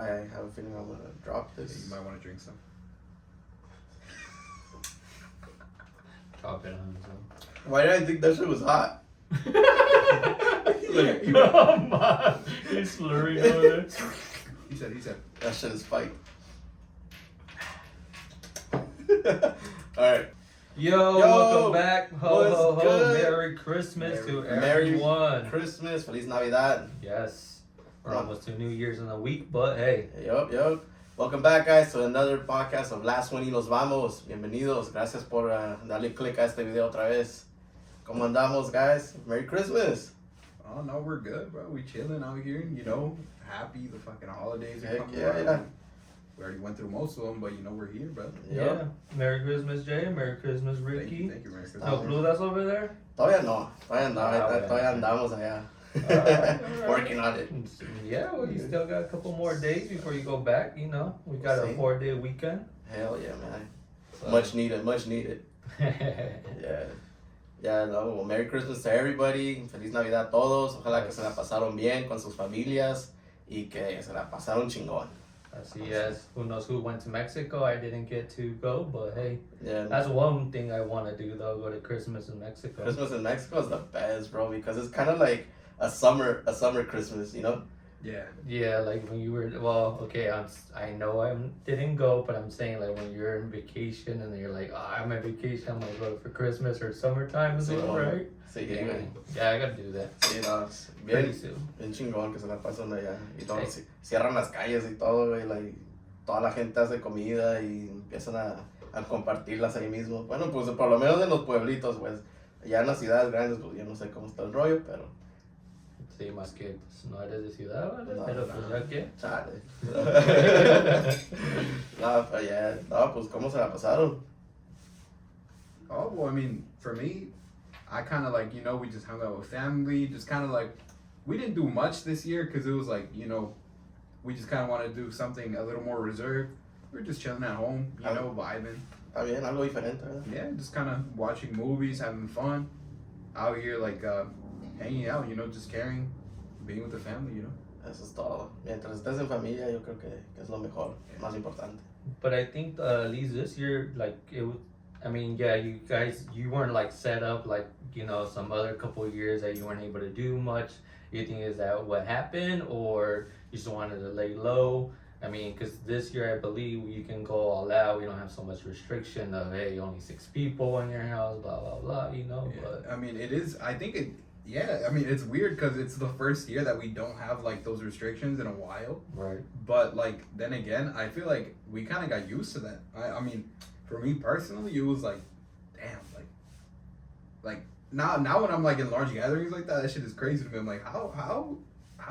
I have a feeling I'm gonna drop this. Yeah, you might want to drink some. Drop it on him. Why did I think that shit was hot? Come on. He's slurring over there. He said. That shit is spiked. Alright. Yo, welcome back. Ho, what's good? Merry Christmas to Merry everyone. Christmas, Feliz Navidad. Yes. We're almost to New Year's in a week, but hey. Yup. Welcome back, guys, to another podcast of Last1YNosVamos. Bienvenidos. Gracias por darle click a este video otra vez. ¿Cómo andamos, guys? Merry Christmas. Oh no, we're good, bro. We chilling out here, you know. Happy the fucking holidays are Heck coming yeah, around. yeah. We already went through most of them, but you know we're here, bro. Yeah. Merry Christmas, Jay. Merry Christmas, Ricky. Thank you, Merry Christmas. No pludas over there? Todavía no. Todavía andamos allá. Alright. Working on it. Yeah, well, you still got a couple more days before you go back, you know. We got a 4-day weekend. Hell yeah, man. So. Much needed. Yeah, no, well, Merry Christmas to everybody. Feliz Navidad a todos. Ojalá que se la pasaron bien con sus familias y que se la pasaron chingón. Así es. Who knows who went to Mexico? I didn't get to go, but hey. Yeah. That's one thing I want to do, though, go to Christmas in Mexico. Christmas in Mexico is the best, bro, because it's kind of like a summer Christmas, you know? Yeah. Yeah, like when you were, well, okay, I know I didn't go, but I'm saying like when you're in vacation and you're like, oh, I'm on vacation, I'm gonna go for Christmas or summertime as well, right? Sí, Yeah, güey. yeah, I gotta do that. Sí, no, Pretty soon. bien chingón que se la pasan allá. Y todo, cierran las calles y todo, güey, like, toda la gente hace comida y empiezan a compartirlas ahí mismo. Bueno, pues por lo menos en los pueblitos, pues, ya en las ciudades grandes, pues yo no sé cómo está el rollo, pero... Sí, más que pues, no eres de ciudad, ¿vale? No, Pero no. pues ya que. Chale. No, pero ya, no, pues ¿cómo se la pasaron? Oh, well, I mean, for me, I kind of like, you know, we just hung out with family, just kind of like, we didn't do much this year because it was like, you know, we just kind of wanted to do something a little more reserved. We were just chilling at home, you know, vibing. Está bien, algo diferente, ¿verdad? Yeah, just kind of watching movies, having fun. Out here, like, hanging out, you know, just caring, being with the family, you know. Eso es todo. Mientras estés en familia, yo creo que es lo mejor, más importante. But I think at least this year, like it was, I mean, yeah, you guys, you weren't like set up like, you know, some other couple of years that you weren't able to do much. You think is that what happened, or you just wanted to lay low? I mean, because this year I believe you can go all out. We don't have so much restriction of, hey, only 6 people in your house, blah, blah, blah, you know. Yeah. But I mean, it is, I think it, yeah, I mean, it's weird because it's the first year that we don't have like those restrictions in a while. right. But like, then again, I feel like we kind of got used to that. I mean, for me personally, it was like, damn, like now when I'm like in large gatherings like that shit is crazy to me. I'm like, how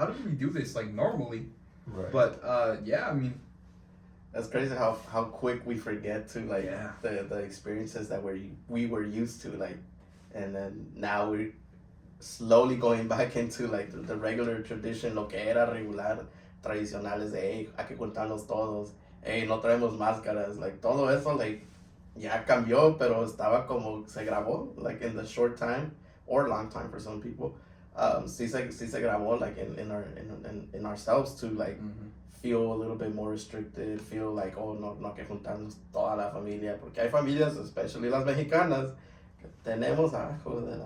did we do this like normally? Right. But yeah, I mean, That's crazy how quick we forget to like Yeah. the experiences that we were used to, like, and then now we're slowly going back into like the regular tradition, lo que era regular, tradicionales de hey, hay que juntarnos todos, hey, no traemos máscaras, like todo eso like ya cambió, pero estaba como se grabó like in the short time or long time for some people. Sí se grabó like in ourselves to like feel a little bit more restricted, feel like, oh, no que juntarnos toda la familia, porque hay familias, especially las mexicanas, que tenemos abajo de la...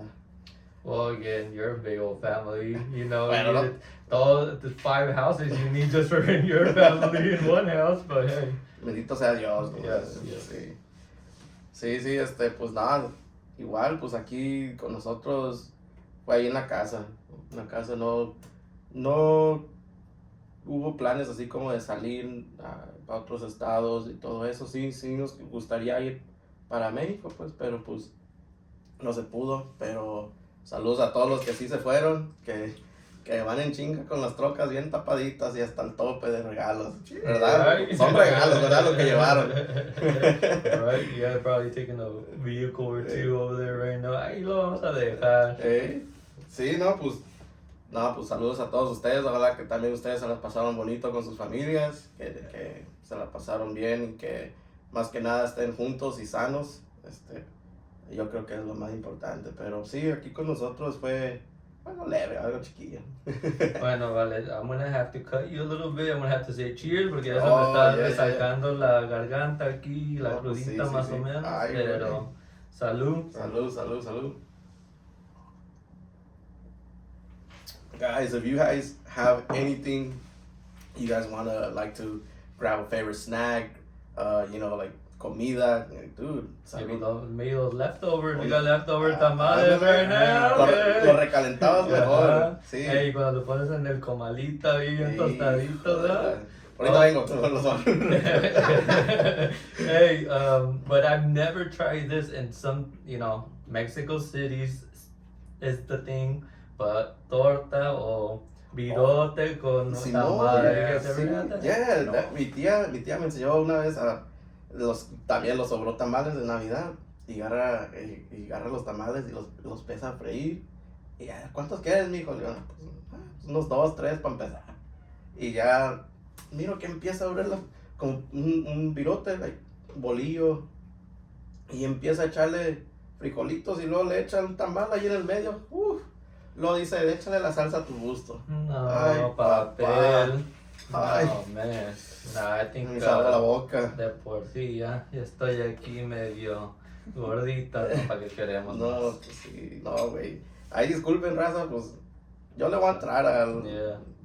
Well, again, you're a big old family, you know. Bueno, you need all the 5 houses you need just for your family in one house, but hey. Bendito sea Dios. ¿No? Yes, yes. Sí, pues nada, igual, pues aquí con nosotros, fue ahí en la casa no hubo planes así como de salir a otros estados y todo eso, sí nos gustaría ir para México, pues, pero pues no se pudo, pero saludos a todos los que sí se fueron, que van en chinga con las trocas bien tapaditas y hasta el tope de regalos, ¿verdad? Right. Son regalos, ¿verdad? Lo que llevaron. Right, you guys probably taking a vehicle or 2 over there right now. Ahí lo vamos a dejar. Sí, pues saludos a todos ustedes, ojalá que también ustedes se las pasaron bonito con sus familias, que se la pasaron bien y que más que nada estén juntos y sanos, yo creo que es lo más importante, pero sí, aquí con nosotros fue Algo leve, algo chiquillo. Bueno, vale, I'm gonna have to cut you a little bit. I'm gonna have to say cheers porque ya se me Oh, está yeah, sacando la garganta aquí, la No, pues sí, crudita sí, más sí. o menos. Ay, Pero, salud. Salud. Guys, if you guys have anything you guys wanna like to grab a favorite snack, like comida, dude, Maybe those leftovers. We Oye, got leftover ah, tamales ándale. right now. Los recalentados mejor, Ajá. sí. Ey, cuando lo pones en el comalito ahí bien Sí, tostadito, ¿verdad? Ahorita vengo, los Hey, but I've never tried this in some, Mexico cities is the thing, but torta o virote con Simón, tamales. yeah, You guys ever Sí, had that? yeah, No. mi tía me enseñó una vez también los sobró tamales de Navidad y agarra los tamales y los pesa a freír y ya, ¿cuántos quieres, mijo? Le digo, pues, unos 2, 3 para empezar y ya miro que empieza a abrirlo como un virote, like, bolillo y empieza a echarle frijolitos y luego le echa un tamal ahí en el medio, luego dice, échale la salsa a tu gusto. No, Ay, papel. Ay. No, man. Nah, I think Me salgo la boca. de por sí ya estoy aquí medio gordita, ¿no? ¿Para qué queremos No, más? pues sí, no, güey. Ay, disculpen, raza, pues yo le voy a entrar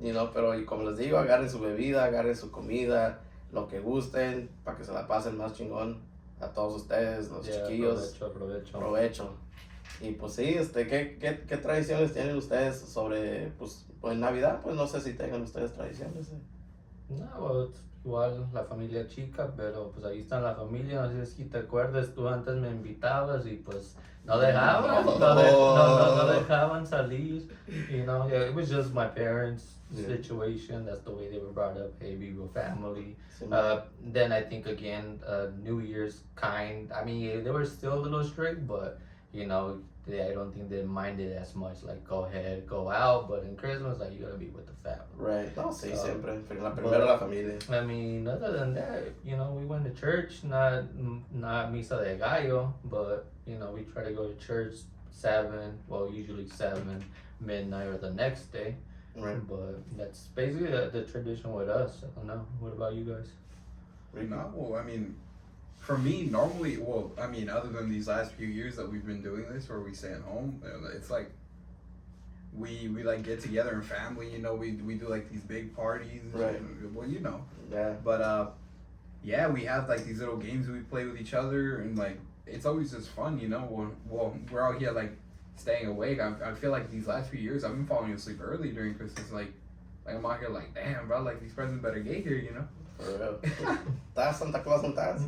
Yeah. pero y como les digo, agarren su bebida, agarren su comida, lo que gusten, para que se la pasen más chingón a todos ustedes, los Yeah, chiquillos. Aprovecho. Provecho. Y pues sí, ¿qué tradiciones tienen ustedes sobre, pues en Navidad? Pues no sé si tengan ustedes tradiciones. No, well, igual la familia chica, pero pues ahí está la familia, no sé si te acuerdas, tú antes me invitabas y pues no dejaban, no dejaban salir, yeah, it was just my parents' Yeah. situation, that's the way they were brought up, hey, we were family. Sí, Then I think again, New Year's I mean, they were still a little strict, but I don't think they minded as much, like go ahead, go out, but in Christmas, like you gotta be with the family. right. No, sí, siempre. Primero but- la familia. I mean, other than that, we went to church, not misa de gallo, but we try to go to church usually 7, midnight or the next day. Right. But that's basically the tradition with us. I don't know. What about you guys? No, well, I mean, for me, normally, other than these last few years that we've been doing this, where we stay at home, it's like we like get together in family. We do like these big parties. Right. Well, Yeah. but yeah, we have like these little games we play with each other, and like it's always just fun. We're out here like staying awake. I feel like these last few years I've been falling asleep early during Christmas. Like I'm out here like, damn, bro, like these presents better get here. For real. ¿Estás Santa Claus? ¿No estás?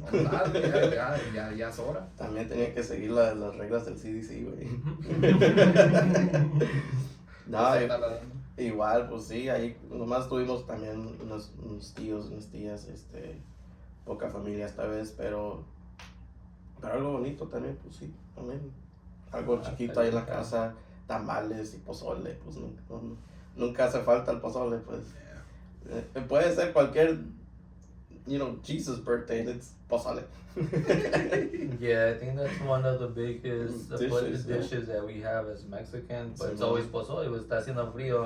Ya es hora. También tenía que seguir las reglas del CDC, güey. No, igual, pues sí, ahí nomás tuvimos también unos tíos, unas tías, poca familia esta vez, pero algo bonito también, pues sí, también. Algo chiquito ahí en la casa, tamales y pozole, pues nunca hace falta el pozole, pues. Puede ser cualquier, Jesus birthday, it's pozole. Yeah, I think that's one of the biggest Dishes, that we have as Mexicans, but Sí, it's no. always pozole. Está haciendo frío.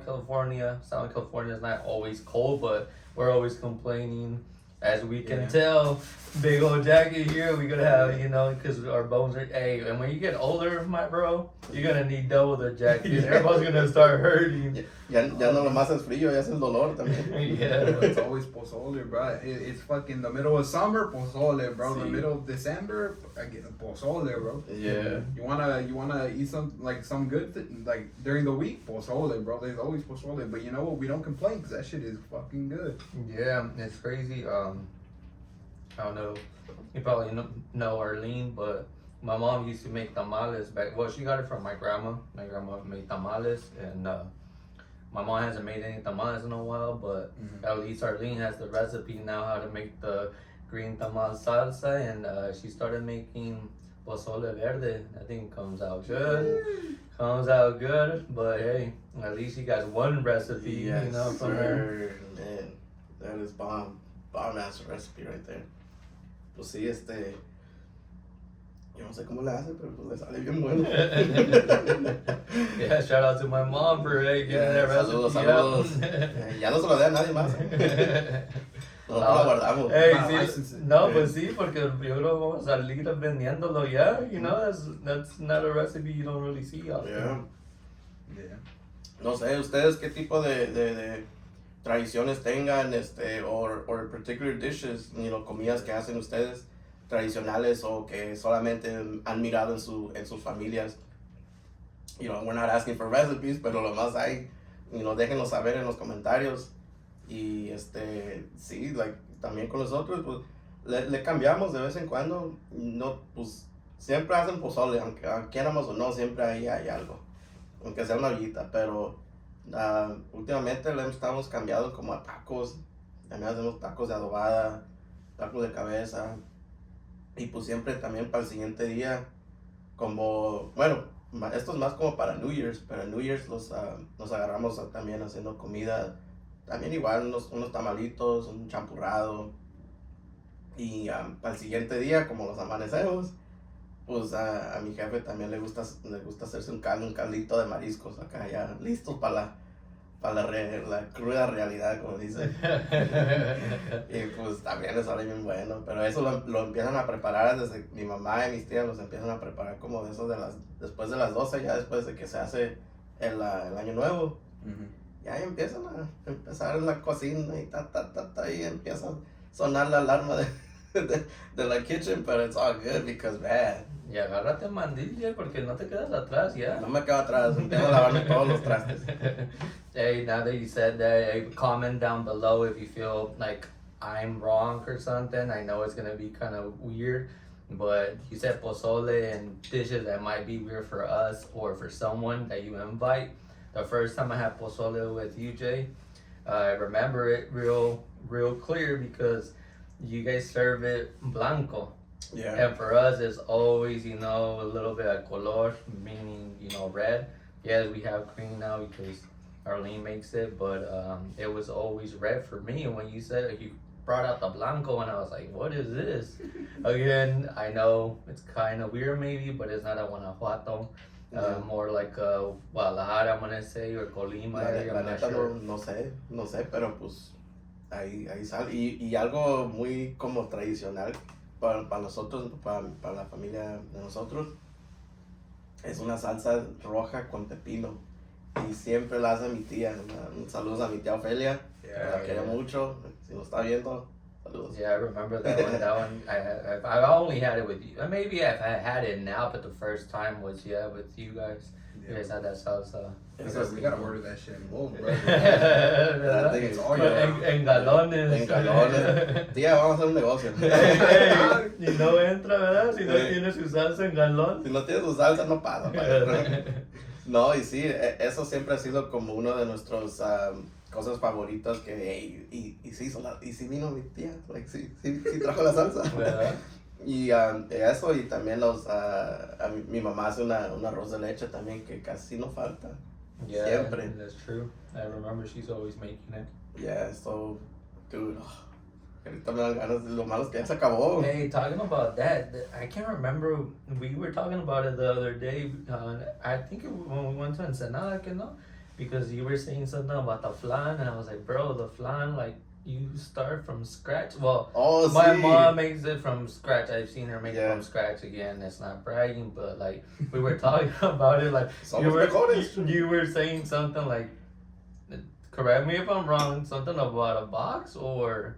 California, Southern California is not always cold, but we're always complaining. As we can Yeah. tell, big old jacket here, we gotta have, because our bones are, hey, and when you get older, my bro, you're gonna need double the jacket. Yeah. Everybody's gonna start hurting. Ya no nomás es frío, ya es el dolor también. Yeah. It's always pozole, bro. It's fucking the middle of summer, pozole, bro. The Sí. middle of December, I get pozole, bro. Yeah. You wanna eat some good like during the week, pozole, bro. There's always pozole, but you know what? We don't complain because that shit is fucking good. Yeah, it's crazy. I don't know. You probably know Arlene, but my mom used to make tamales back. Well, she got it from my grandma. My grandma made tamales, and my mom hasn't made any tamales in a while. But at least Arlene has the recipe now how to make the green tamal salsa, and she started making pozole verde. I think it comes out good. But hey, at least she got one recipe, Yes, from her. sir. Man, that is bomb ass recipe right there. Pues sí, Yo no sé cómo le hace, pero pues le sale bien bueno. Yeah, shout out to my mom for getting that recipe. Saludos. Ya no se lo dé a nadie más. Nosotros lo guardamos. Hey, Para sí, license it. no, pues sí, porque yo creo que vamos a salir vendiéndolo ya. You know, that's not a recipe you don't really see often. Yeah. No sé, ustedes qué tipo de tradiciones tengan, or particular dishes, comidas que hacen ustedes tradicionales o que solamente han mirado en sus familias. We're not asking for recipes, pero lo más hay, déjenos saber en los comentarios. Y sí, like, también con nosotros, pues le cambiamos de vez en cuando. No, pues siempre hacen pozole, aunque quieramos o no, siempre ahí hay algo, aunque sea una ollita, pero últimamente le estamos cambiando como a tacos. También hacemos tacos de adobada, tacos de cabeza, y pues siempre también para el siguiente día, como, bueno, esto es más como para New Year's, pero en New Year's nos agarramos también haciendo comida, también igual unos tamalitos, un champurrado, y para el siguiente día, como los amanecemos, pues a mi jefe también le gusta hacerse un caldito de mariscos acá ya listos para la cruda realidad, como dicen. Y pues también les sale bien bueno, pero eso lo empiezan a preparar desde mi mamá y mis tías los empiezan a preparar como de esos después de las 12, ya después de que se hace el año nuevo. Ya empiezan a empezar en la cocina y y empieza a sonar la alarma de la kitchen, but it's all good because, man. Y agárrate mandilla porque no te quedas atrás, ya. No me quedo atrás, empiezo a lavarme todos los trastes. Hey, now that you said that, hey, comment down below if you feel like I'm wrong or something. I know it's gonna be kind of weird, but you said pozole and dishes that might be weird for us or for someone that you invite. The first time I had pozole with you, Jay, I remember it real clear because you guys serve it blanco. Yeah. And for us, it's always, a little bit of color, meaning, red. Yes, we have green now because Arlene makes it, but it was always red for me. And when you brought out the blanco, and I was like, what is this? Again, I know it's kind of weird maybe, but it's not a Guanajuato. More like Guadalajara, I'm going to say, or Colima area, I'm not sure. No sé, pero pues ahí sale. Y algo muy como tradicional para nosotros, para la familia de nosotros, es una salsa roja con pepino. Y siempre la hace mi tía. Un saludo a mi tía Ofelia, la quiero mucho. Si nos está viendo, saludos. Yeah, I remember that one. That one, I only had it with you. Maybe I've had it now, but the first time was with you guys. You guys had that salsa. We gotta order that shit in bulk, bro. I think it's all En galones. En galones. Tía, vamos a hacer un negocio. Y no entra, ¿verdad? Si no tiene su salsa en galón. Si no tiene su salsa, no pasa. No, y sí, eso siempre ha sido como uno de nuestros cosas favoritas que, hey, y sí vino mi tía, like, sí trajo la salsa. ¿Verdad? Y eso, y también mi mamá hace un arroz de leche también que casi no falta. Yeah, siempre. That's true. I remember she's always making it. Yeah, so, dude, ahorita me dan ganas, lo malo es que ya se acabó. Hey, talking about that, I can't remember, we were talking about it the other day, I think when we went to Ensenada, because you were saying something about the flan, and I was like, bro, the flan, like, you start from scratch? Well, my mom makes it from scratch. I've seen her make it from scratch again. It's not bragging, but like we were talking about it, like you were saying something like, correct me if I'm wrong, something about a box or.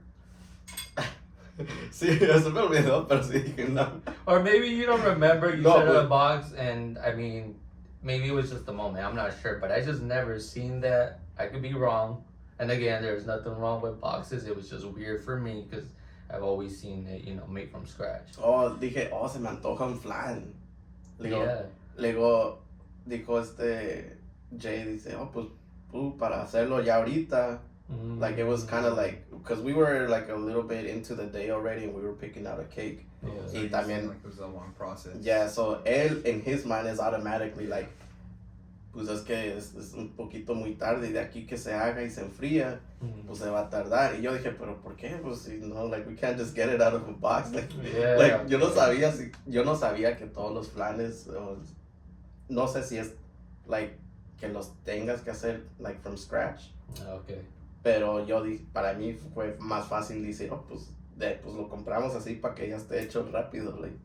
Sí, eso me olvidó, pero sí dije no. Or maybe you don't remember. You said a box, and I mean, maybe it was just a moment. I'm not sure, but I just never seen that. I could be wrong. And again, there's nothing wrong with boxes. It was just weird for me because I've always seen it, made from scratch. Dije, se me antoja un flan. Yeah. Dijo Jay, dice, pues, para hacerlo ya ahorita. Mm-hmm. Like, it was kind of like, because we were like a little bit into the day already and we were picking out a cake. Yeah. So también, like it was a long process. Yeah, so él, in his mind, is automatically like, pues es que es un poquito muy tarde y de aquí que se haga y se enfría, pues se va a tardar. Y yo dije, pero ¿por qué? Pues, you know, like, we can't just get it out of a box. Like, Yeah, like yo no sabía que todos los flanes, no sé si es, like, que los tengas que hacer, like, from scratch. Okay. Pero yo para mí fue más fácil decir, oh, pues lo compramos así para que ya esté hecho rápido, like,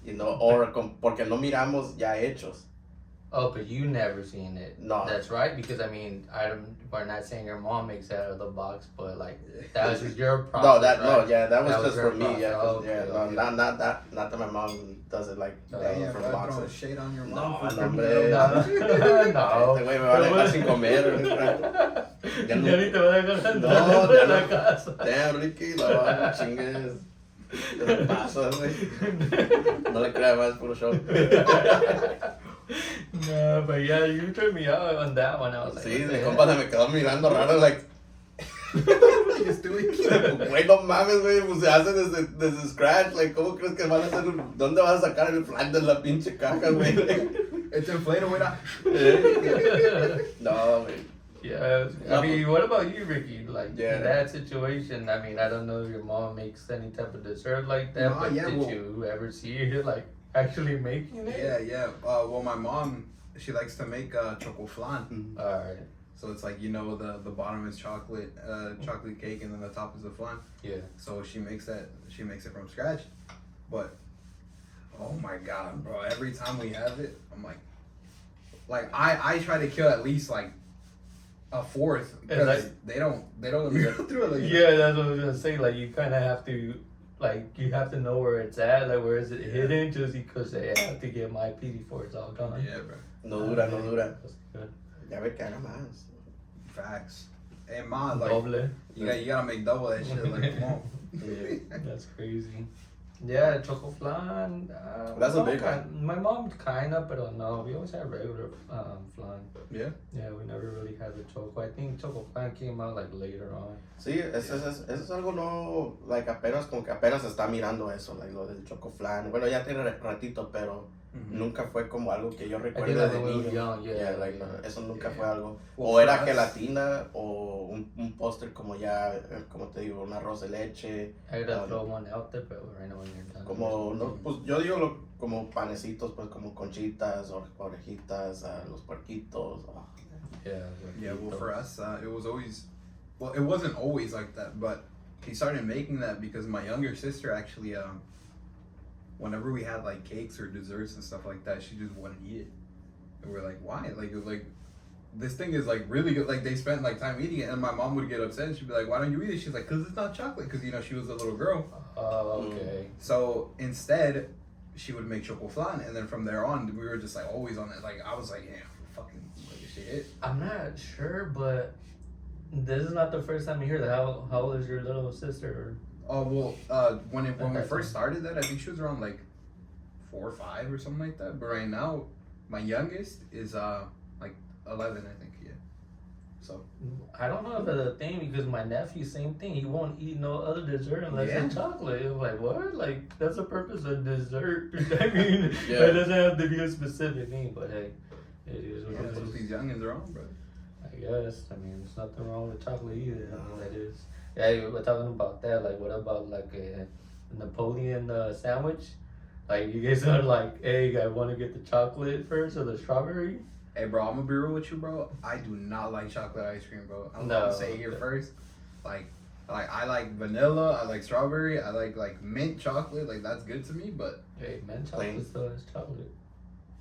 you know, porque no miramos ya hechos. Oh, but you never seen it. No. That's right, because I mean, we're not saying your mom makes it out of the box, but like that was just your process. That was just your for me. process. Yeah, Okay, okay. Not that my mom does it like Damn, from bro, throwing boxes. shade on your No, mom. no, hombre. No. Este güey me va a dejar sin comer. Ya ni te voy a dejar No, entrar ya de la no. casa. Damn, Ricky, no chingues. ¿Qué te pasa, güey? No le creas más, puro show. No, but yeah, you turned me out on that one. I was like, Sí, what mi the compa heck? se me quedó mirando raro, like, güey, no mames, güey, pues se hace desde scratch, like, ¿cómo crees que van a hacer dónde vas a sacar el flan de la pinche caja, güey? It's inflatable, mira. No, güey. Yeah, I mean, what about you, Ricky? Like, Yeah. in that situation, I mean, I don't know if your mom makes any type of dessert like that, Nah, but yeah, did well- you ever see her, like, actually making it? Yeah. Well, my mom, she likes to make choco flan. Alright, So it's like, you know, the bottom is chocolate cake, and then the top is the flan. yeah. So she makes it from scratch. But oh my god, bro! Every time we have it, I'm like I try to kill at least like a fourth because like- they don't let me go through it. Like, Yeah, that's what I was gonna say. Like, you kind of have to, like, you have to know where it's at, like, where is it hidden, just because they have to get my PD before it's all gone. Yeah, bro. No dura. That's good. Ya ve que haga más. Facts. And ma, like Doble. you gotta make double that shit. Like, come on. That's crazy. Yeah, choco flan. That's a my big mom My mom kinda, but no, we always had regular flan. Yeah. Yeah, we never really had the choco. I think choco flan came out like later on. Sí, eso es algo no, like, apenas, como que apenas se está mirando eso, like, lo del choco flan. Bueno, ya tiene ratito, pero nunca fue como algo que yo I think recuerde like de when we were niño. young, yeah. Like, no, eso nunca fue algo. Well, O era for us- gelatina, o un póster como ya, como te digo, un arroz de leche. I gotta throw one out there, but right now when you're done. Como, no, pues yo digo como panecitos, pues como conchitas, orejitas, los puerquitos. Yeah. Yeah, well, for us, it was always, well, it wasn't always like that, but he started making that because my younger sister actually, whenever we had like cakes or desserts and stuff like that, she just wouldn't eat it, and we're like, why? Like, this thing is like really good. Like, they spent like time eating it, and my mom would get upset. And she'd be like, why don't you eat it? She's like, cause it's not chocolate. Cause you know she was a little girl. Oh, okay. So instead, she would make choco flan, and then from there on, we were just like always on it. Like, I was like, yeah, fucking like shit. I'm not sure, but this is not the first time you hear that. How old is your little sister? Oh well, when we first started that, I think she was around like 4 or 5 or something like that. But right now, my youngest is like 11, I think. Yeah. So I don't know if it's a thing because my nephew, same thing. He won't eat no other dessert unless it's chocolate. I'm like, what? Like, that's the purpose of dessert. I mean, Yeah. it doesn't have to be a specific thing, but hey, it is what that's it what is. these youngins are on, bro. I guess. I mean, there's nothing wrong with chocolate either. I mean, that is. Yeah, we're talking about that. Like, what about like a Napoleon sandwich? Like, you guys are like, hey, I want to get the chocolate first or the strawberry? Hey, bro, I'm gonna be real with you, bro. I do not like chocolate ice cream, bro. I'm No. gonna say it here first. Like I like vanilla. I like strawberry. I like mint chocolate. Like, that's good to me, but. Hey, man, chocolate still is chocolate.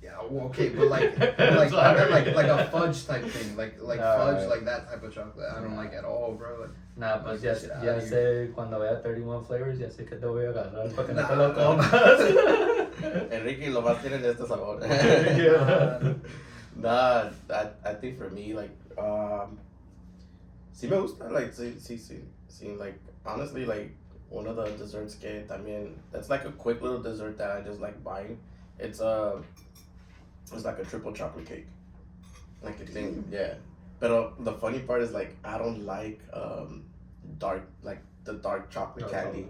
Yeah, well, okay, but like I meant like a fudge type thing, like No, fudge, right. like that type of chocolate. I don't like at all, bro. Like, Nah, pues ya, Shit, ya I- sé, cuando vea 31 flavors, ya sé que te voy a agarrar para que no te Nah. lo comas. Enrique lo más tiene de este sabor. Yeah. Nah, I think for me, like, sí me gusta, like, sí, like, honestly, like, one of the desserts que también, it's like a quick little dessert that I just like buying. It's like a triple chocolate cake. Like a thing, yeah. But the funny part is, like, I don't like, the dark chocolate Dark candy.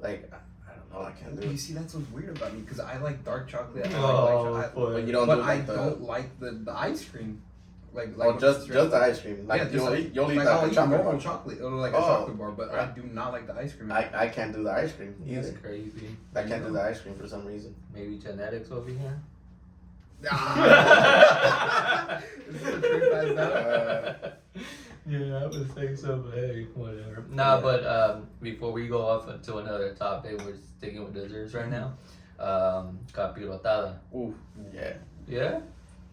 Like, I don't know, I can't do you it. see, that's what's weird about me because I like dark chocolate. I Oh, like boy. But you don't but do I like the, don't like the ice cream. just the ice cream. Like just you'll eat like that I'll eat chocolate normal bar. chocolate or like a Oh, chocolate bar, but I right. do not like the ice cream. I can't do the ice cream That's either. crazy. I can't do the ice cream for some reason. Maybe genetics over here. Ah. This is a trip as that. Yeah, I would say so, but hey, whatever. Nah, Yeah. but before we go off into another topic, we're sticking with desserts right now. Capirotada. Ooh, yeah. Yeah?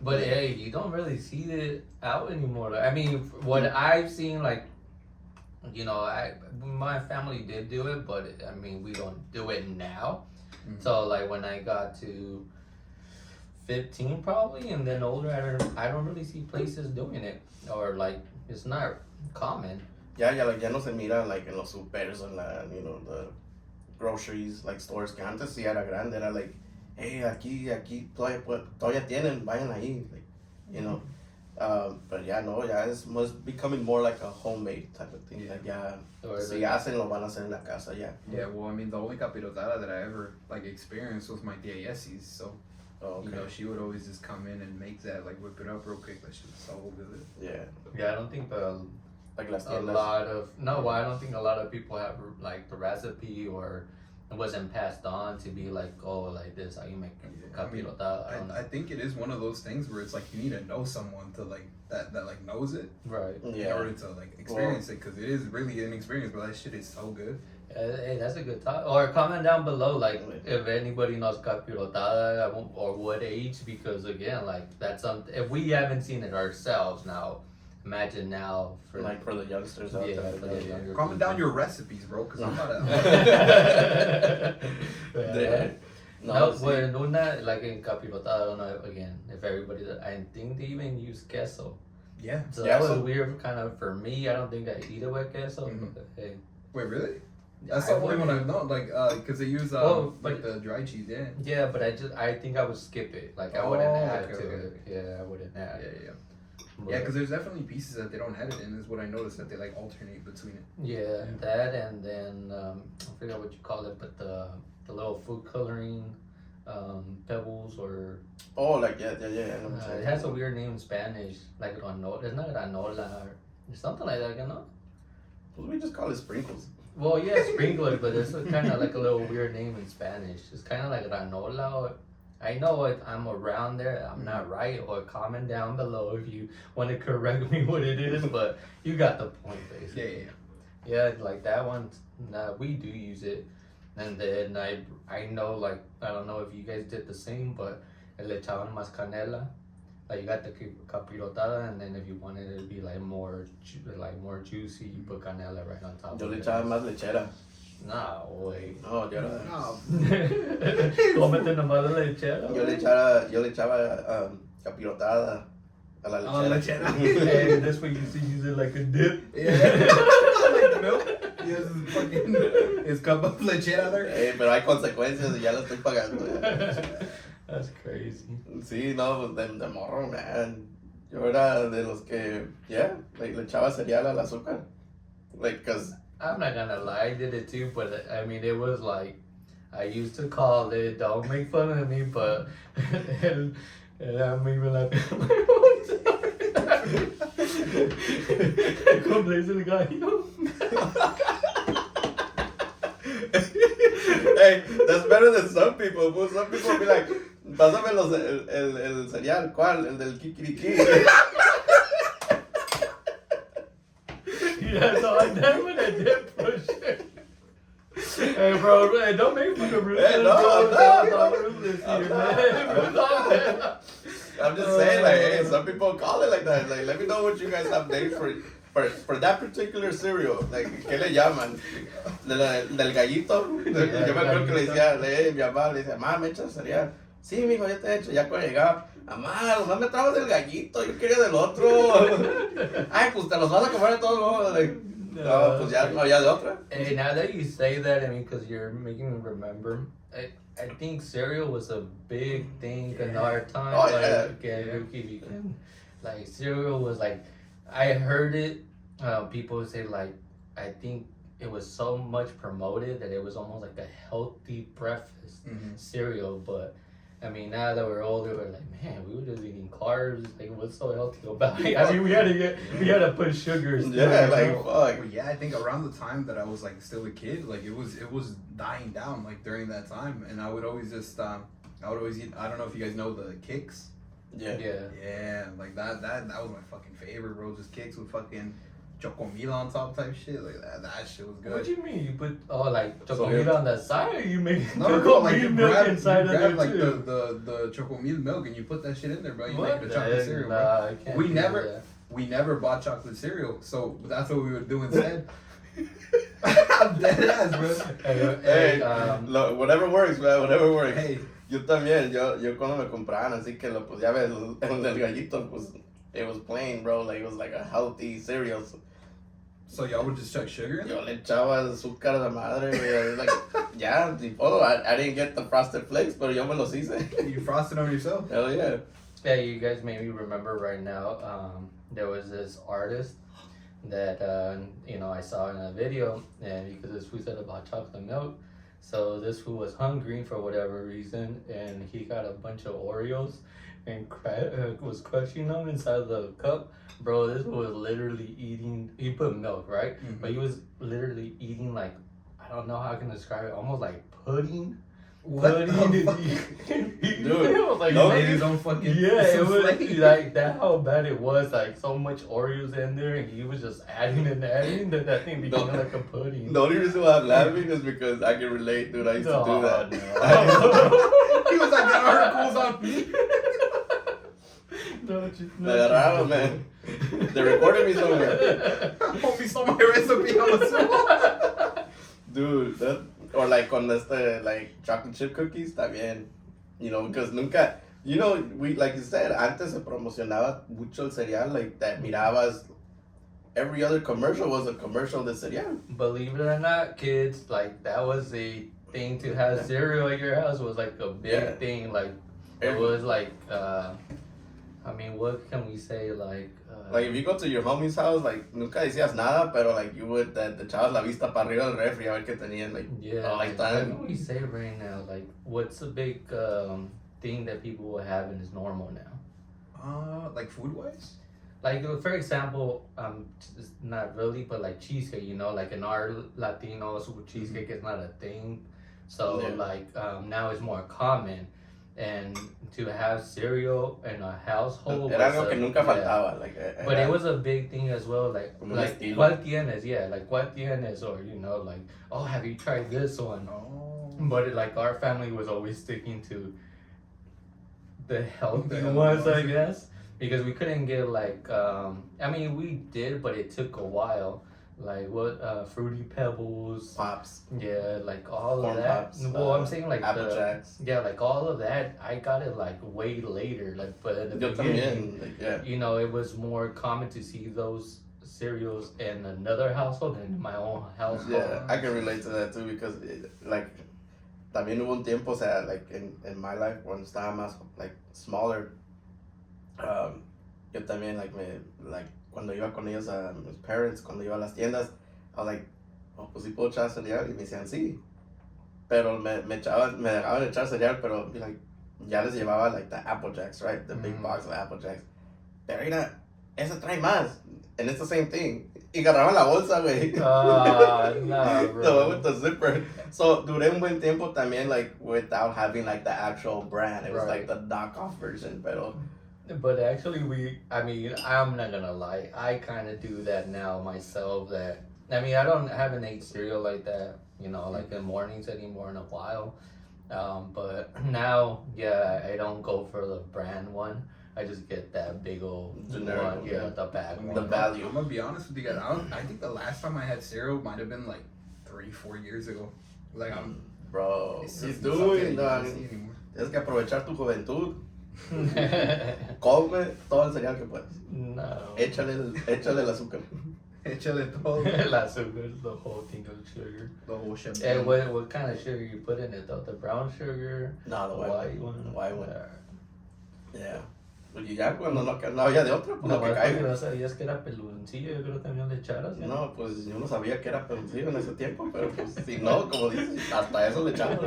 But Yeah. hey, you don't really see it out anymore. I mean, what I've seen, like, you know, my family did do it, but I mean, we don't do it now. Mhm. So, like, when I got to 15 probably, and then older, I don't really see places doing it. Or, like, it's not common. Ya no se mira like en los supers en la, you know, the groceries, like stores que antes sí era grande, era like, hey, aquí todavía tienen, vayan ahí, like, you know. But yeah, no, it's becoming more like a homemade type of thing. Like, yeah, Or si the- hacen, lo van a hacer en la casa, yeah. Yeah, well, I mean, the only capirotada that I ever like experienced was my tia Yesie's. So Oh, you okay. know, she would always just come in and make that, like whip it up real quick. That shit was so good. Yeah, Yeah, I don't think like las a tiendas. lot of I don't think a lot of people have like the recipe, or it wasn't passed on to be like, oh, like this how you make capirotada. I don't know. I think it is one of those things where it's like you need to know someone to like that like knows it Right. in Yeah. order to like experience it, because it is really an experience. But that shit is so good. Hey, that's a good thought. Or comment down below, like, if anybody knows capirotada or what age, because again, like, that's something, if we haven't seen it ourselves now, imagine now for Like for the youngsters out yeah, there. for the younger Comment people. down your recipes, bro, because I'm about to. Yeah. No, No, sí. well, una, like in capirotada, I don't know, again, if everybody, I think they even use queso. Yeah. So Yeah, that was so- weird kind of for me. I don't think I eat it with queso. Mhm. But, hey, Wait, really? That's I the only one wouldn't- I've known, like, because they use Oh, like but- the dry cheese, yeah. Yeah, but I think I would skip it. Like, I Oh, wouldn't add okay, to okay, it. Yeah, I wouldn't add. Yeah. But- Yeah, because there's definitely pieces that they don't have it in. Is what I noticed, that they like alternate between it. Yeah, that, and then I forgot what you call it, but the little food coloring pebbles, or Oh, like, yeah. I know what you're it has a weird name in Spanish, like granola. It's not granola or something like that, you know? Well, we just call it sprinkles. Well, yeah, sprinkler, but it's kind of like a little weird name in Spanish. It's kind of like granola. Or, I know if I'm around there, I'm not right. Or comment down below if you want to correct me what it is. But you got the point, basically. Yeah. Yeah, like that one. We do use it, and then I know, like, I don't know if you guys did the same, but le echaban más canela. Like, you got the capirotada, and then if you wanted it to be like more juicy, you put canela right on top. Yo of le it. echaba más lechera. Nah, way. No, yo era. No. Cómete nomás la lechera. Yo le echaba capirotada a la Oh, lechera. Hey, that's what you used to use it like a dip. Yeah. Like milk. He has his fucking his cup of lechera there. Pero hay consecuencias y ya lo estoy pagando. Ya. That's crazy. Sí, no, pues de morro, man. Yo era de los que, like, le echaba cereal al azúcar. Like, cause, I'm not gonna lie, I did it too, but I mean, it was like, I used to call it, don't make fun of me, but, and I'm even like, come place el gallo. hey, that's better than some people. Pues some people be like, pásame el cereal, ¿cuál? El del kikiriki. Yeah, so I never did push it. Hey, bro, hey, don't make fun of Ruthless. Hey, no, bro. no. Ruthless I'm here, not. man. I'm just saying, like, hey, some people call it like that. Like, let me know what you guys have names for that particular cereal. Like, ¿qué le llaman? Del gallito. Yo me acuerdo que le decía, mi mamá le decía, mamá, ¿me echas cereal? Sí, mijo, yo te he hecho. Ya cuando llegaba, mamá, nomás me trajo del gallito, yo quería del otro. Ay, pues te los vas a comer de todos modos. Like, no, pues ya no había de otra. Hey, now that you say that, I mean, because you're making me remember, I think cereal was a big thing in our time. Oh, yeah. Like, you can, like, cereal was like, I heard it, people would say, like, I think it was so much promoted that it was almost like a healthy breakfast cereal, but I mean, now that we're older, we're like, man, we were just eating carbs. Like, what's so healthy about it? I mean, we had to put sugars. Yeah, like fuck. But yeah, I think around the time that I was like still a kid, like it was dying down like during that time, and I would always just I would always eat. I don't know if you guys know the Kicks. Yeah. Yeah, like that was my fucking favorite, bro. Just Kicks with fucking chocomil on top type shit, like that shit was good. What do you mean? You put like So chocomil on the side, or you make No, like you milk grab, inside you of grab there like too? the chocomil milk and you put that shit in there, bro. You What make the the chocolate heck? cereal, Nah, bro. I can't We do never- that. We never bought chocolate cereal, so that's what we would do instead. I'm dead ass, bro. Hey, whatever works, man, whatever works. Hey, Yo también, yo cuando me compraban así que lo pues ya ves, el del gallito, pues it was plain, bro, like it was like a healthy cereal. so y'all would just chuck sugar in Yo it? le echaba azúcar a la madre, güey, like, ya, tipo, I didn't get the frosted flakes, pero yo me los hice. You frosted them yourself? Hell yeah. Yeah, you guys made me remember right now. There was this artist that I saw in a video, and because this food said about chocolate milk, so this food was hungry for whatever reason, and he got a bunch of Oreos and was crushing them inside the cup. Bro, this was literally eating. He put milk, right? Mhm. But he was literally eating like, I don't know how I can describe it, almost like pudding. What the fuck? Dude, Dude, it was like He no, made his own fucking yeah, it was souffle. like that. How bad it was, like so much Oreos in there, and he was just adding and adding that thing became like a pudding. The only reason why I'm laughing is because I can relate, dude. I used to do that. No. He was like, the articles on me. Me agarraron, man. They recorded me somewhere. Homie stole my recipe on the spot. Dude, that, or like con like chocolate chip cookies también, because nunca, we, like you said, antes se promocionaba mucho el cereal, like that mirabas, every other commercial was a commercial de cereal. Believe it or not, kids, like that was a thing to have cereal at your house was like a big Yeah. thing. Like it was like, I mean, what can we say? Like If you go to your homie's house, like, nunca decías nada, pero like you would, te echabas la vista para arriba del refri a ver qué tenían, like, yeah, all like, the time. what can we say right now? Like, what's a big thing that people will have and is normal now? Like food wise? Like, for example, it's not really, but like cheesecake, like in our Latinos, cheesecake is not a thing. So, Yeah. like, now it's more common. And to have cereal in a household. Era was algo que nunca yeah. faltaba, like, But it was a big thing as well, like Como un estilo. ¿cuál tienes? Yeah, like ¿cuál tienes? Or like, oh, have you tried this one? Oh. But like our family was always sticking to the healthy The healthy ones, I ones. guess, because we couldn't get like I mean we did, but it took a while. Like what Fruity Pebbles, Pops, yeah, like all Corn of that. Pops, Well, I'm saying like Apple the, Jacks. yeah, like all of that. I got it like way later, like but at the Yo beginning. también, like, yeah. It was more common to see those cereals in another household than in my own household. Yeah, I can relate to that too because, like, también hubo un tiempo, o sea, like, in my life, cuando estaba más, like, smaller, yo también, like, cuando iba con ellos a mis parents, cuando iba a las tiendas, I was like, oh, pues sí puedo echar cereal, y me decían sí, pero me dejaban echar cereal, pero, like, ya les llevaba, like, the Apple Jacks, right, the big box of Apple Jacks, pero mira, esa trae más, and it's the same thing, y agarraban la bolsa, güey. Nah, The one bro. with the zipper. So duré un buen tiempo también, like, without having, like, the actual brand. It was, like, Right. the knockoff version, pero... But actually, I'm not gonna lie, I kind of do that now myself. I haven't ate cereal like that, like in mornings anymore in a while. But now, yeah, I don't go for the brand one. I just get that big old Generic one, one, yeah, yeah. the bag The one. I'm value. gonna be honest with you guys. I think the last time I had cereal might have been like 3-4 years ago. Like Bro, it's he's something that doing, you no, don't see anymore. tienes que aprovechar tu juventud. Come todo el cereal que puedas. No. Échale el azúcar. Échale todo. La sugar, the whole thing of sugar. The whole shit. And what kind of sugar you put in it though? The brown sugar? No, the white one? one. The white one. Yeah. Yeah. Y ya cuando no había de otra, pues lo que Nomás porque caiga. no sabías que era peludoncillo, yo creo que también le echaras. ¿Ya? No, pues yo no sabía que era peluncillo en ese tiempo, pero pues si no, como dices, hasta eso le echamos.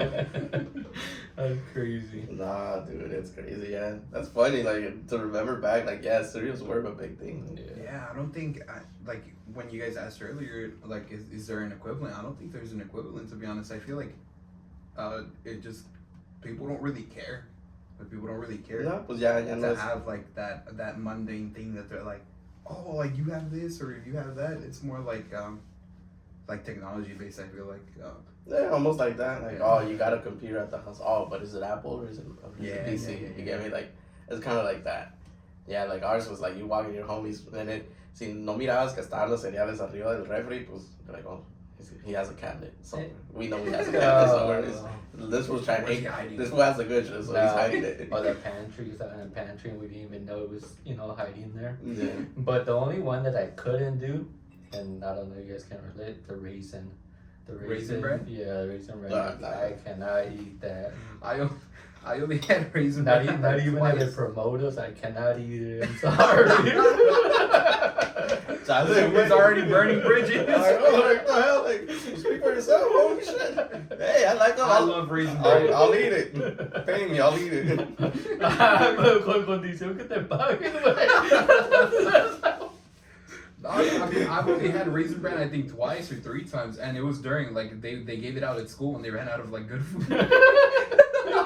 That's crazy. Nah, dude, it's crazy, yeah. That's funny, like, to remember back, like, yeah, cereals were a big thing. Yeah, I don't think, like, when you guys asked earlier, like, is there an equivalent? I don't think there's an equivalent, to be honest. I feel like it just, people don't really care. Like, people don't really care No, pues ya no to es. have, like, that mundane thing that they're like, oh, like, you have this or you have that. It's more like technology based, I feel like. Yeah, almost like that. Like, Yeah. oh, you got a computer at the house. Oh, but is it Apple or is it PC? Yeah. You get me? Like, it's kind of like that. Yeah, like ours was like you walk in your homies and it. Si no mirabas que estaban los cereales arriba del refri, pues you're like, oh, he has a cabinet somewhere. We know he has a cabinet somewhere. This was trying Where's to. he hiding This it? one has the good shit, so he's hiding it. Or the pantry, in the pantry, and we didn't even know it was, hiding there. Yeah. But the only one that I couldn't do, and I don't know if you guys can relate, the raisin. The Raisin bread? Yeah, raisin bread. Nah. I cannot eat that. I only had raisin Not, bread not even if they twice. promote us, I cannot eat it. I'm sorry. It was already burning bridges. Like, oh, like the hell? Like, speak for yourself. Holy shit. Hey, I like them. I love raisin bread. I'll eat it. Pay me, I'll eat it. Con condición que te paguen, güey. I mean, I've only had raisin bread I think twice or three times, and it was during like they gave it out at school and they ran out of like good food.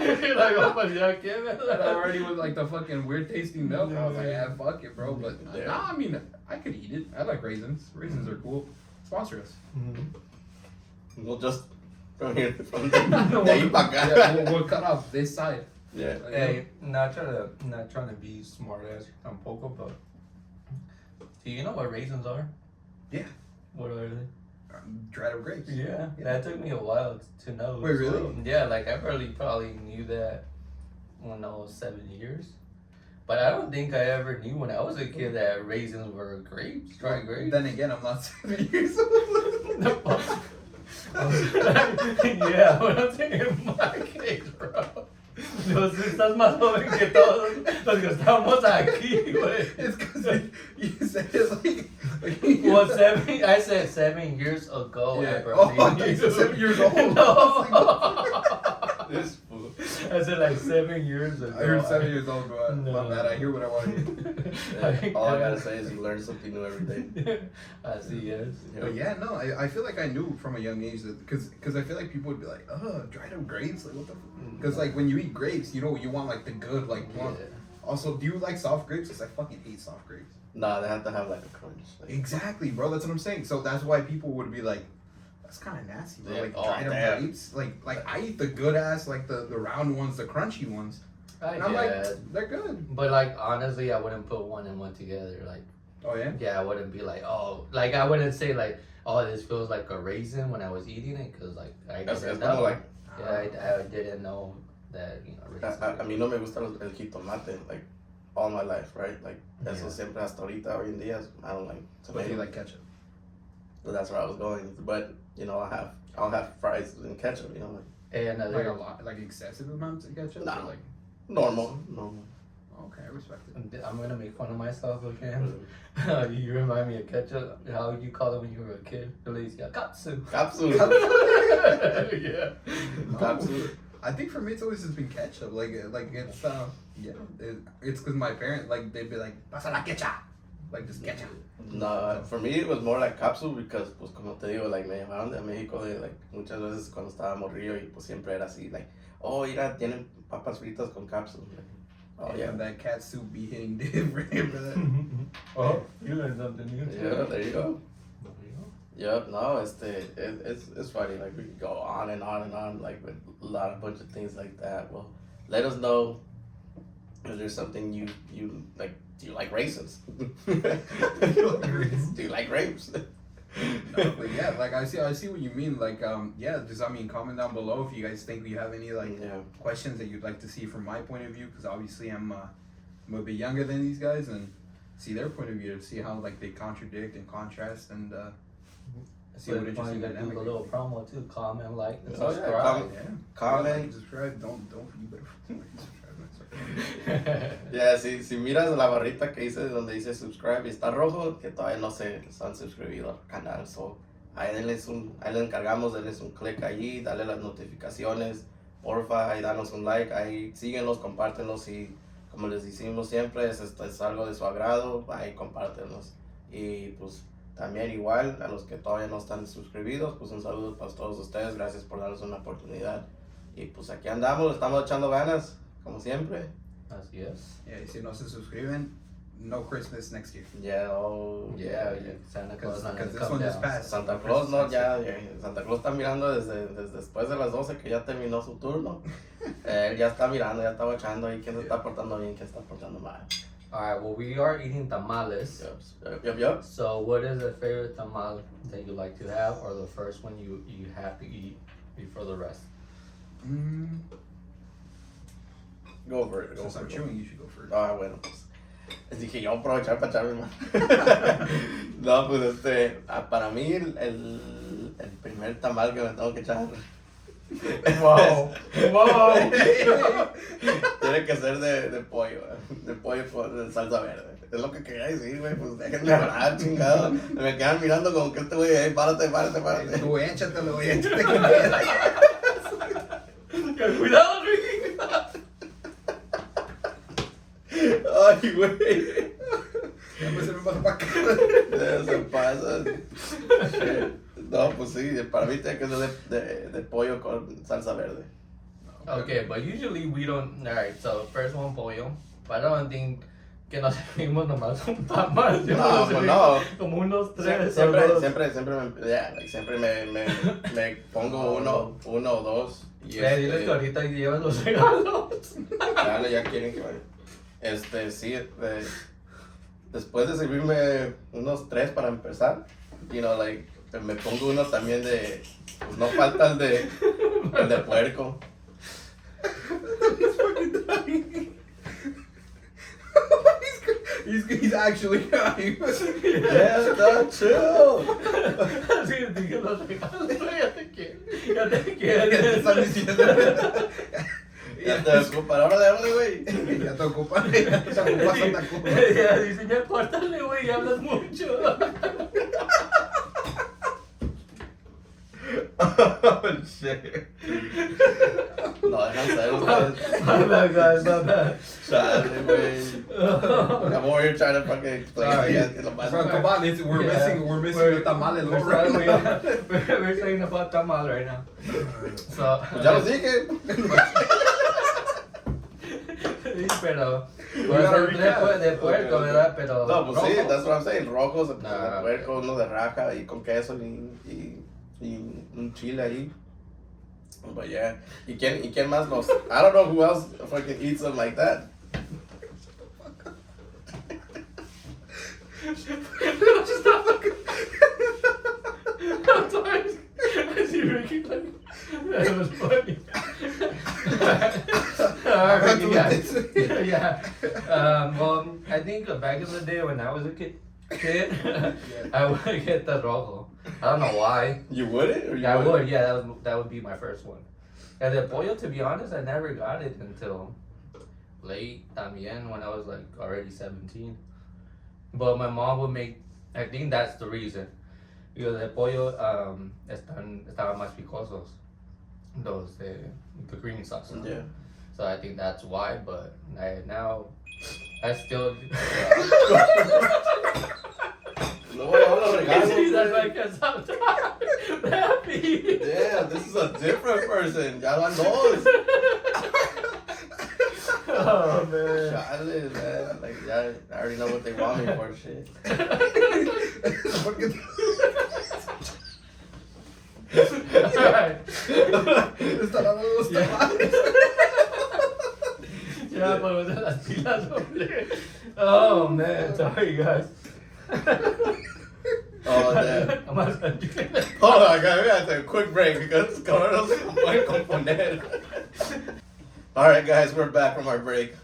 You're like, oh, but ya que, And I already was like the fucking weird tasting milk. I was like, yeah, fuck it, bro. But Yeah. nah, I mean, I could eat it. I like raisins. Raisins are cool. Sponsor us. We'll just from here, from de ahí pa' acá. Yeah, we'll cut off this side. Yeah. Hey, not trying to be smart ass tampoco, but do you know what raisins are? Yeah. What are they? Dried up grapes. Yeah, that took me a while to know. Wait, really? So, yeah, like I probably knew that when I was 7 years. But I don't think I ever knew when I was a kid that raisins were grapes, dried grapes. Then again, I'm not 7 years old. Yeah, but I'm saying in my case, bro. Los estás más joven que todos los que estamos aquí, güey. It's because you said it like Well, I said 7 years ago. Yeah. I probably Oh, I thought you said 7 years old. No. This fool. I said like 7 years ago. I heard 7 years old, bro. No. My bad. I hear what I want to hear. Yeah, all I gotta say is you learn something new every day. I see, yes. But yeah, no, I feel like I knew from a young age that because I feel like people would be like, oh, dried up grapes, like what the? Because like when you eat grapes, you want like the good, like one. Yeah. Also, do you like soft grapes? Because I fucking hate soft grapes. Nah, they have to have like a crunch. Like, Exactly, bro. That's what I'm saying. So that's why people would be like, that's kind of nasty, bro. Yeah. Like Oh, dried up damn. grapes. Like I eat the good ass, like the round ones, the crunchy ones. I And I'm guess. like, they're good. But like honestly, I wouldn't put one and one together. Like, Oh yeah. yeah, I wouldn't be like, oh, like I wouldn't say like, oh, this feels like a raisin when I was eating it, because like I That's didn't como know. like, Yeah, I didn't know that raisins. a mí no me gusta el jitomate, like, all my life, right? Like, eso Yeah. siempre hasta ahorita, hoy en día, I don't like But do you tomato. like ketchup? So that's where I was going. But, I'll have fries and ketchup, like, Hey, Like another. a lot, like excessive amounts of ketchup? Nah. Or like, normal. okay, I respect it. I'm gonna make fun of myself again. You remind me of ketchup. How would you call it when you were a kid? At least, yeah, katsu. Capsule. Yeah. Capsule. I think for me it's always just been ketchup. Like it's it's because my parents like they'd be like pasa la ketchup, like just ketchup. No, for me it was more like capsule because, pues, como te digo, like, me llevaron de México de, like, muchas veces cuando estaba morrillo y, pues, siempre era así, like, oh, mira, tienen papas fritas con capsule. Like, oh, yeah. And that cat soup be hitting different, brother. Oh, you learned something new too. Yeah, there you go. Yep, no, it's funny, like, we could go on and on and on, like, with a bunch of things like that. Well, let us know if there's something you like. Do you like raisins? Do you like grapes? No, but yeah, like I see what you mean. Like yeah, just comment down below if you guys think we have any like Yeah. questions that you'd like to see from my point of view, because obviously I'm a bit younger than these guys, and see their point of view to see how like they contradict and contrast, and see what So interesting you gotta do dynamic. a little promo too. Comment, like, and Oh, yeah, subscribe. Yeah. Comment. Like, subscribe. Don't you better subscribe. Ya, si miras la barrita que dice donde dice subscribe y está rojo, que todavía no se han suscribido al canal. So, ahí le encargamos, denles un clic allí, dale las notificaciones, porfa, ahí danos un like, ahí síguenlos, compártenlos y como les decimos siempre, es algo de su agrado, ahí compártenlos. Y pues también igual a los que todavía no están suscribidos, pues un saludo para todos ustedes, gracias por darnos una oportunidad. Y pues aquí andamos, le estamos echando ganas, como siempre. Así es. Y si no se suscriben, no Christmas next year. Yeah, Yeah, Santa Claus not Because gonna this come one just down. passed. Santa Claus no, ya, Santa Claus está mirando desde después de las 12 que ya terminó su turno. Él ya está mirando, ya está watchando ahí quién se está portando bien, quién se está portando mal. Alright, well, we are eating tamales. Yup. So, what is the favorite tamal that you like to have, or the first one you have to eat before the rest? Go for it. Since I'm chewing, you should go first. Ah, bueno, pues. Dije yo aprovechar para echarme más. No, pues para mí el primer tamal que me tengo que echar. Wow. Wow. Tiene que ser de pollo, de pollo con salsa verde. Es lo que quería decir, güey, pues déjenme hablar, chingado. Me quedan mirando como que este güey, ahí, párate. Tú échatelo, güey, échate. Cuidado, Ricky. Ay, güey. Ya me se me pasó para acá. Se pasa. No, pues sí, para mí tiene que ser de pollo con salsa verde. Okay, but usually we don't. Alright, so first one pollo. But I don't think que nos servimos nomás un tamal. No, pues no. Como unos tres. Siempre me pongo uno o dos. Y Diles que ahorita llevas los regalos. ya quieren que vaya. Sí, después de servirme unos 3 para empezar, me pongo uno también pues no falta el de puerco. He's actually dying. Yeah, no, chill. Sí, dije los regalos, ya te ¿Qué te están quieres. diciendo? Ya te ocupa, ahora de güey. Ya te ocupa Santa Cruz. Ya dice, ya córtale, güey, ya hablas mucho. Oh, shit. No, dejan ser ustedes. My bad, guys, my bad. Chale, güey. I'm over here trying to fucking explain Sorry. it. Bro, come on, we're missing the tamales, bro. We're saying about tamal right now. So, Pues ya lo dije. sí, pero gotta pues, recap. de puerco, Okay. ¿verdad? Pero No, pues sí, rojo. that's what I'm saying. Rojos, de Nah, puerco, uno de raja y con queso y un chile ahí. But yeah. ¿Y quién más los? I don't know who else fucking eats them like that. Stop fucking. I'm sorry. I see Ricky like that was funny. Alright, Ricky, yeah. Well, I think back in the day when I was a kid, I would get the rojo. I don't know why. You wouldn't? Or you Yeah, I wouldn't? would. Yeah, that would be my first one. And the pollo, to be honest, I never got it until late también when I was like already 17. But my mom would make. I think that's the reason. Because the pollo estaban más picosos. Those the creamy sauce. Yeah. So I think that's why. But I still. No, no, He's regalo. like a sometimes happy. Yeah, this is a different person. Ya van dos. Oh man. Chale, man. Like, yeah, I already know what they want me for, shit. Alright. Están dando los tamales. Ya, pues de las pilas, hombre. Oh man, sorry guys. Oh, damn. Vamos a continuar. Hold on, guys. We gotta take a quick break because cabrón no se puede componer. Alright, guys, we're back from our break.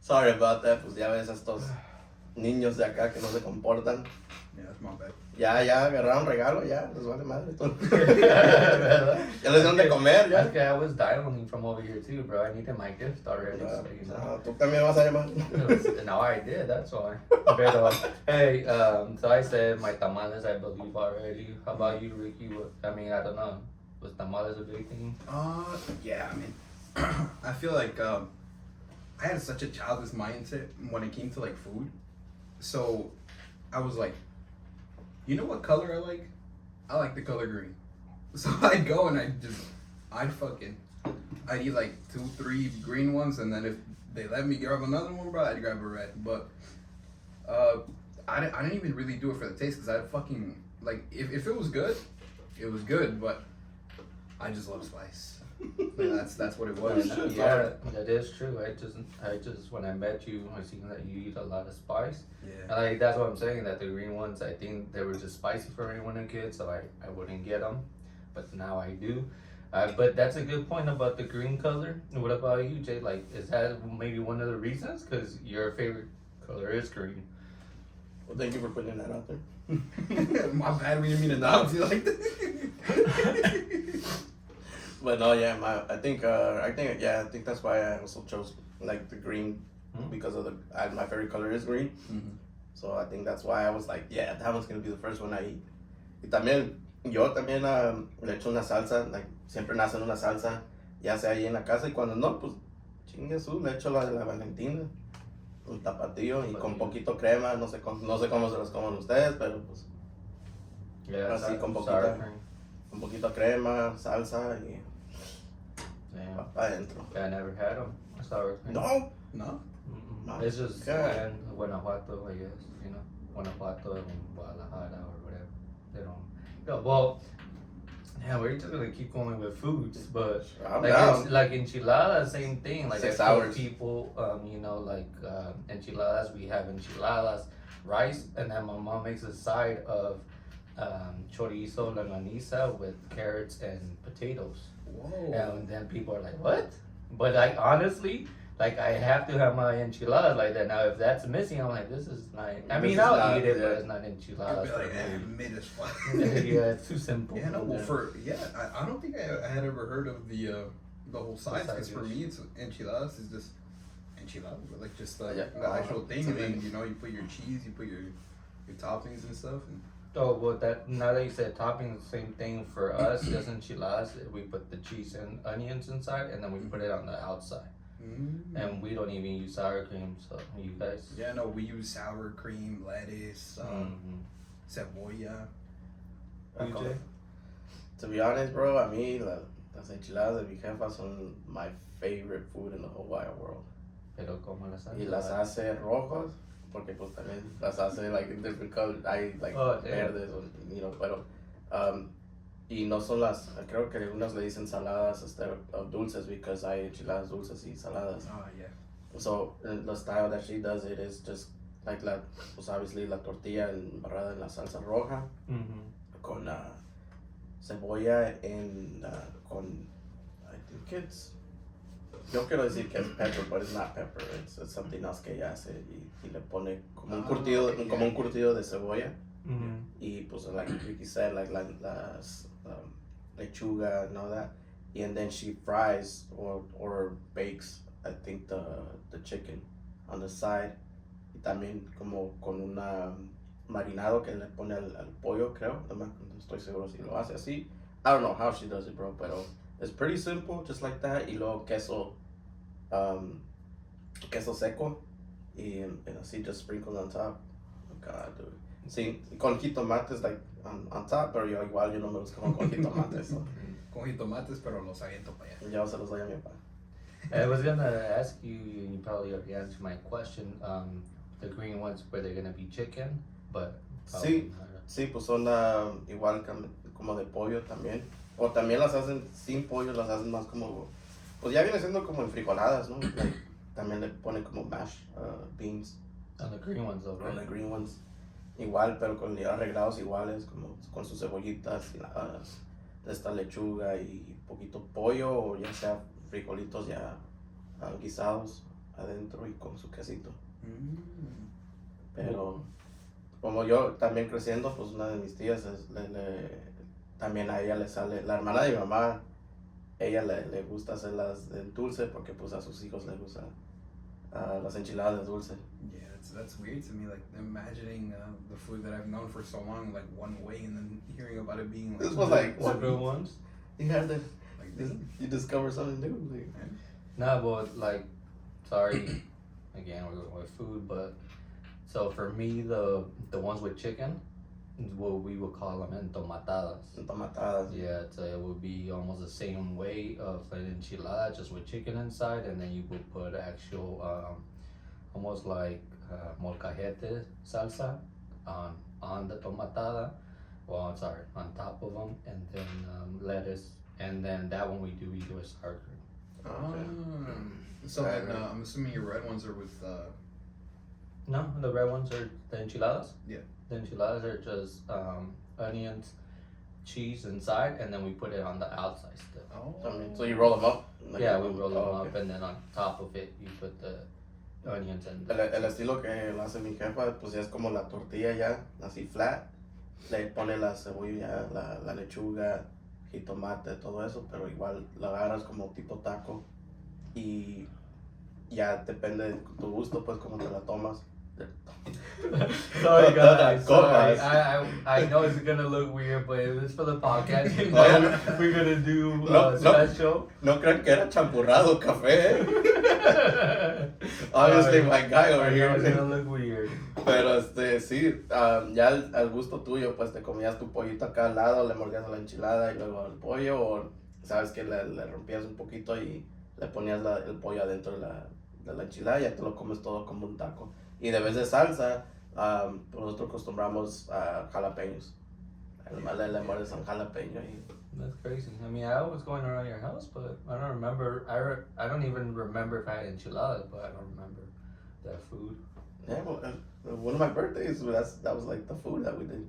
Sorry about that. Pues ya ves a estos niños de acá que no se comportan. Yeah, that's my bad. Ya agarraron regalo, ya, les vale madre todo. ¿Verdad? Ya Ya les dieron de comer, ya. Okay, I was dialing from over here too, bro. I needed my gift already. So, you know. No, tú también vas a llamar. No, I did, that's why. But, hey, so I said my tamales, I believe already. How about you, Ricky? I mean, I don't know. Was tamales a big thing? Yeah, I mean, I feel like I had such a childish mindset when it came to like food. So I was like, you know what color I like? I like the color green. So I'd go and I'd eat like 2-3 green ones, and then if they let me grab another one, bro, I'd grab a red. But I didn't even really do it for the taste, because I fucking, like, if it was good, it was good, but I just love spice. Like, that's what it was. Yeah, that is true. I just when I met you, I seen that you eat a lot of spice. Yeah. Like, that's what I'm saying, that the green ones, I think they were just spicy for anyone a kid, so I wouldn't get them. But now I do. But that's a good point about the green color. What about you, Jay? Like, is that maybe one of the reasons? Because your favorite color is green. Well, thank you for putting that out there. My bad, we didn't mean to announce you like that. But no, yeah, I think that's why I also chose like the green, because of my favorite color is green. Mm-hmm. So I think that's why I was like, yeah, that one's gonna be the first one I eat. Y también, yo también le echo una salsa, like, siempre me hacen una salsa, ya sea ahí en la casa, y cuando no, pues, chingue su, le echo la de la Valentina, un tapatío, y con poquito crema, no sé cómo se los comen ustedes, pero pues, Yeah, así con sour cream. poquito crema, salsa, y Yeah. pa' adentro. I never had them. Sour cream. No, No? Mm-mm. It's just God. Guanajuato, I guess, you know, Guanajuato and Guadalajara or whatever. They don't. Yeah, well, yeah, we're just gonna keep going with foods, but I'm like down. like enchiladas, same thing. Like 6 I tell hours. people, you know, like enchiladas. We have enchiladas, rice, and then my mom makes a side of chorizo longaniza with carrots and potatoes. Whoa. And then people are like, what? But like, honestly, like, I have to have my enchiladas like that. Now, if that's missing, I'm like, this is not. I mean, I'll eat it, but it's not enchiladas. You'd be like, for me. mid as fuck. Yeah, it's too simple. Yeah, no, well, I don't think I had ever heard of the whole sides, because for me, it's enchiladas is just enchiladas, like just the actual thing, and then, you know, you put your cheese, you put your toppings and stuff, and Oh, well, that now that you said toppings, same thing for us. Just enchiladas, we put the cheese and onions inside, and then we put it on the outside. And we don't even use sour cream. So you guys? Yeah, no, we use sour cream, lettuce, cebolla. You, Jay? To be honest, bro, I mean, las enchiladas de mi jefa son my favorite food in the whole wide world. Pero como las Y las hace rojos, porque pues también las hace like in different colors, hay like verdes, you know, pero y no son creo que unas le dicen saladas instead of dulces, because hay enchiladas dulces y saladas. Oh, yeah. So the style that she does it is just like pues obviously la tortilla embarrada en la salsa roja, con cebolla and con, I think it's, yo quiero decir que es pepper, but it's not pepper. It's something else que ella hace, y le pone como un curtido, como un curtido de cebolla. Y pues like Ricky said, like las lechuga and all that, and then she fries or bakes, I think, the chicken on the side, y también como con una marinado que le pone al pollo, creo, no estoy seguro si lo hace así. I don't know how she does it, bro, pero it's pretty simple, just like that. Y luego queso seco, y así just sprinkled on top. Oh God, dude. Sí, con jitomates like on top, pero yo no me los como con jitomates. So. Con jitomates, pero los aviento para allá. Yo se los doy a mi papá. I was gonna ask you, and you probably already answered my question. The green ones, were they gonna be chicken? But sí, pues son igual como de pollo también. O también las hacen sin pollo, las hacen más como, pues ya viene siendo como enfrijoladas, ¿no? Like, también le ponen como mashed beans. On the green ones, though, right? On the green ones. Igual, pero con arreglados iguales, como con sus cebollitas y de esta lechuga y poquito pollo, o ya sea frijolitos ya guisados adentro y con su quesito. Pero como yo también creciendo, pues una de mis tías también a ella le sale, la hermana de mi mamá ella le gusta hacerlas de dulce porque pues a sus hijos les gusta las enchiladas de dulce. Yeah, that's weird to me. Like imagining the food that I've known for so long, like one way, and then hearing about it being like This was like What good ones? you had to like you discover something new. Like, No, but like, sorry, again with food, but so for me the ones with chicken, what we would call them entomatadas. tomatadas. Yeah, so it would be almost the same way of an enchilada, just with chicken inside, and then you would put actual, almost like molcajete salsa on the tomatada. Well, I'm sorry, on top of them, and then lettuce, and then that one we do with sour cream. Okay. So Right, then right. I'm assuming your red ones are with. No, the red ones are the enchiladas. Yeah. The enchiladas are just onions, cheese inside, and then we put it on the outside still. Oh. I mean, so you roll them up. Like, Yeah, we roll them okay. up, and then on top of it you put the onions and El estilo que lo hace mi jefa, pues ya es como la tortilla ya, así flat. Le pone la cebolla, la lechuga, jitomate, todo eso, pero igual la agarras como tipo taco y ya depende de tu gusto, pues como te la tomas. Sorry guys, sorry. Comas. I know it's gonna look weird, but it's for the podcast. You No. know, we're gonna do No, no. special. No crean que era champurrado café. Obviously, my guy over I know it's here. gonna look weird. Pero sí, ya al gusto tuyo, pues te comías tu pollito acá al lado, le mordías a la enchilada y luego el pollo, o sabes que le rompías un poquito y le ponías el pollo adentro de la enchilada y ya te lo comes todo como un taco. Y de vez de salsa, nosotros acostumbramos a jalapeños. Le muerdes un jalapeño y... That's crazy. I mean, I was going around your house, but I don't remember. I don't even remember if I had enchiladas, but I don't remember that food. Yeah, well, one of my birthdays, that was like the food that we did.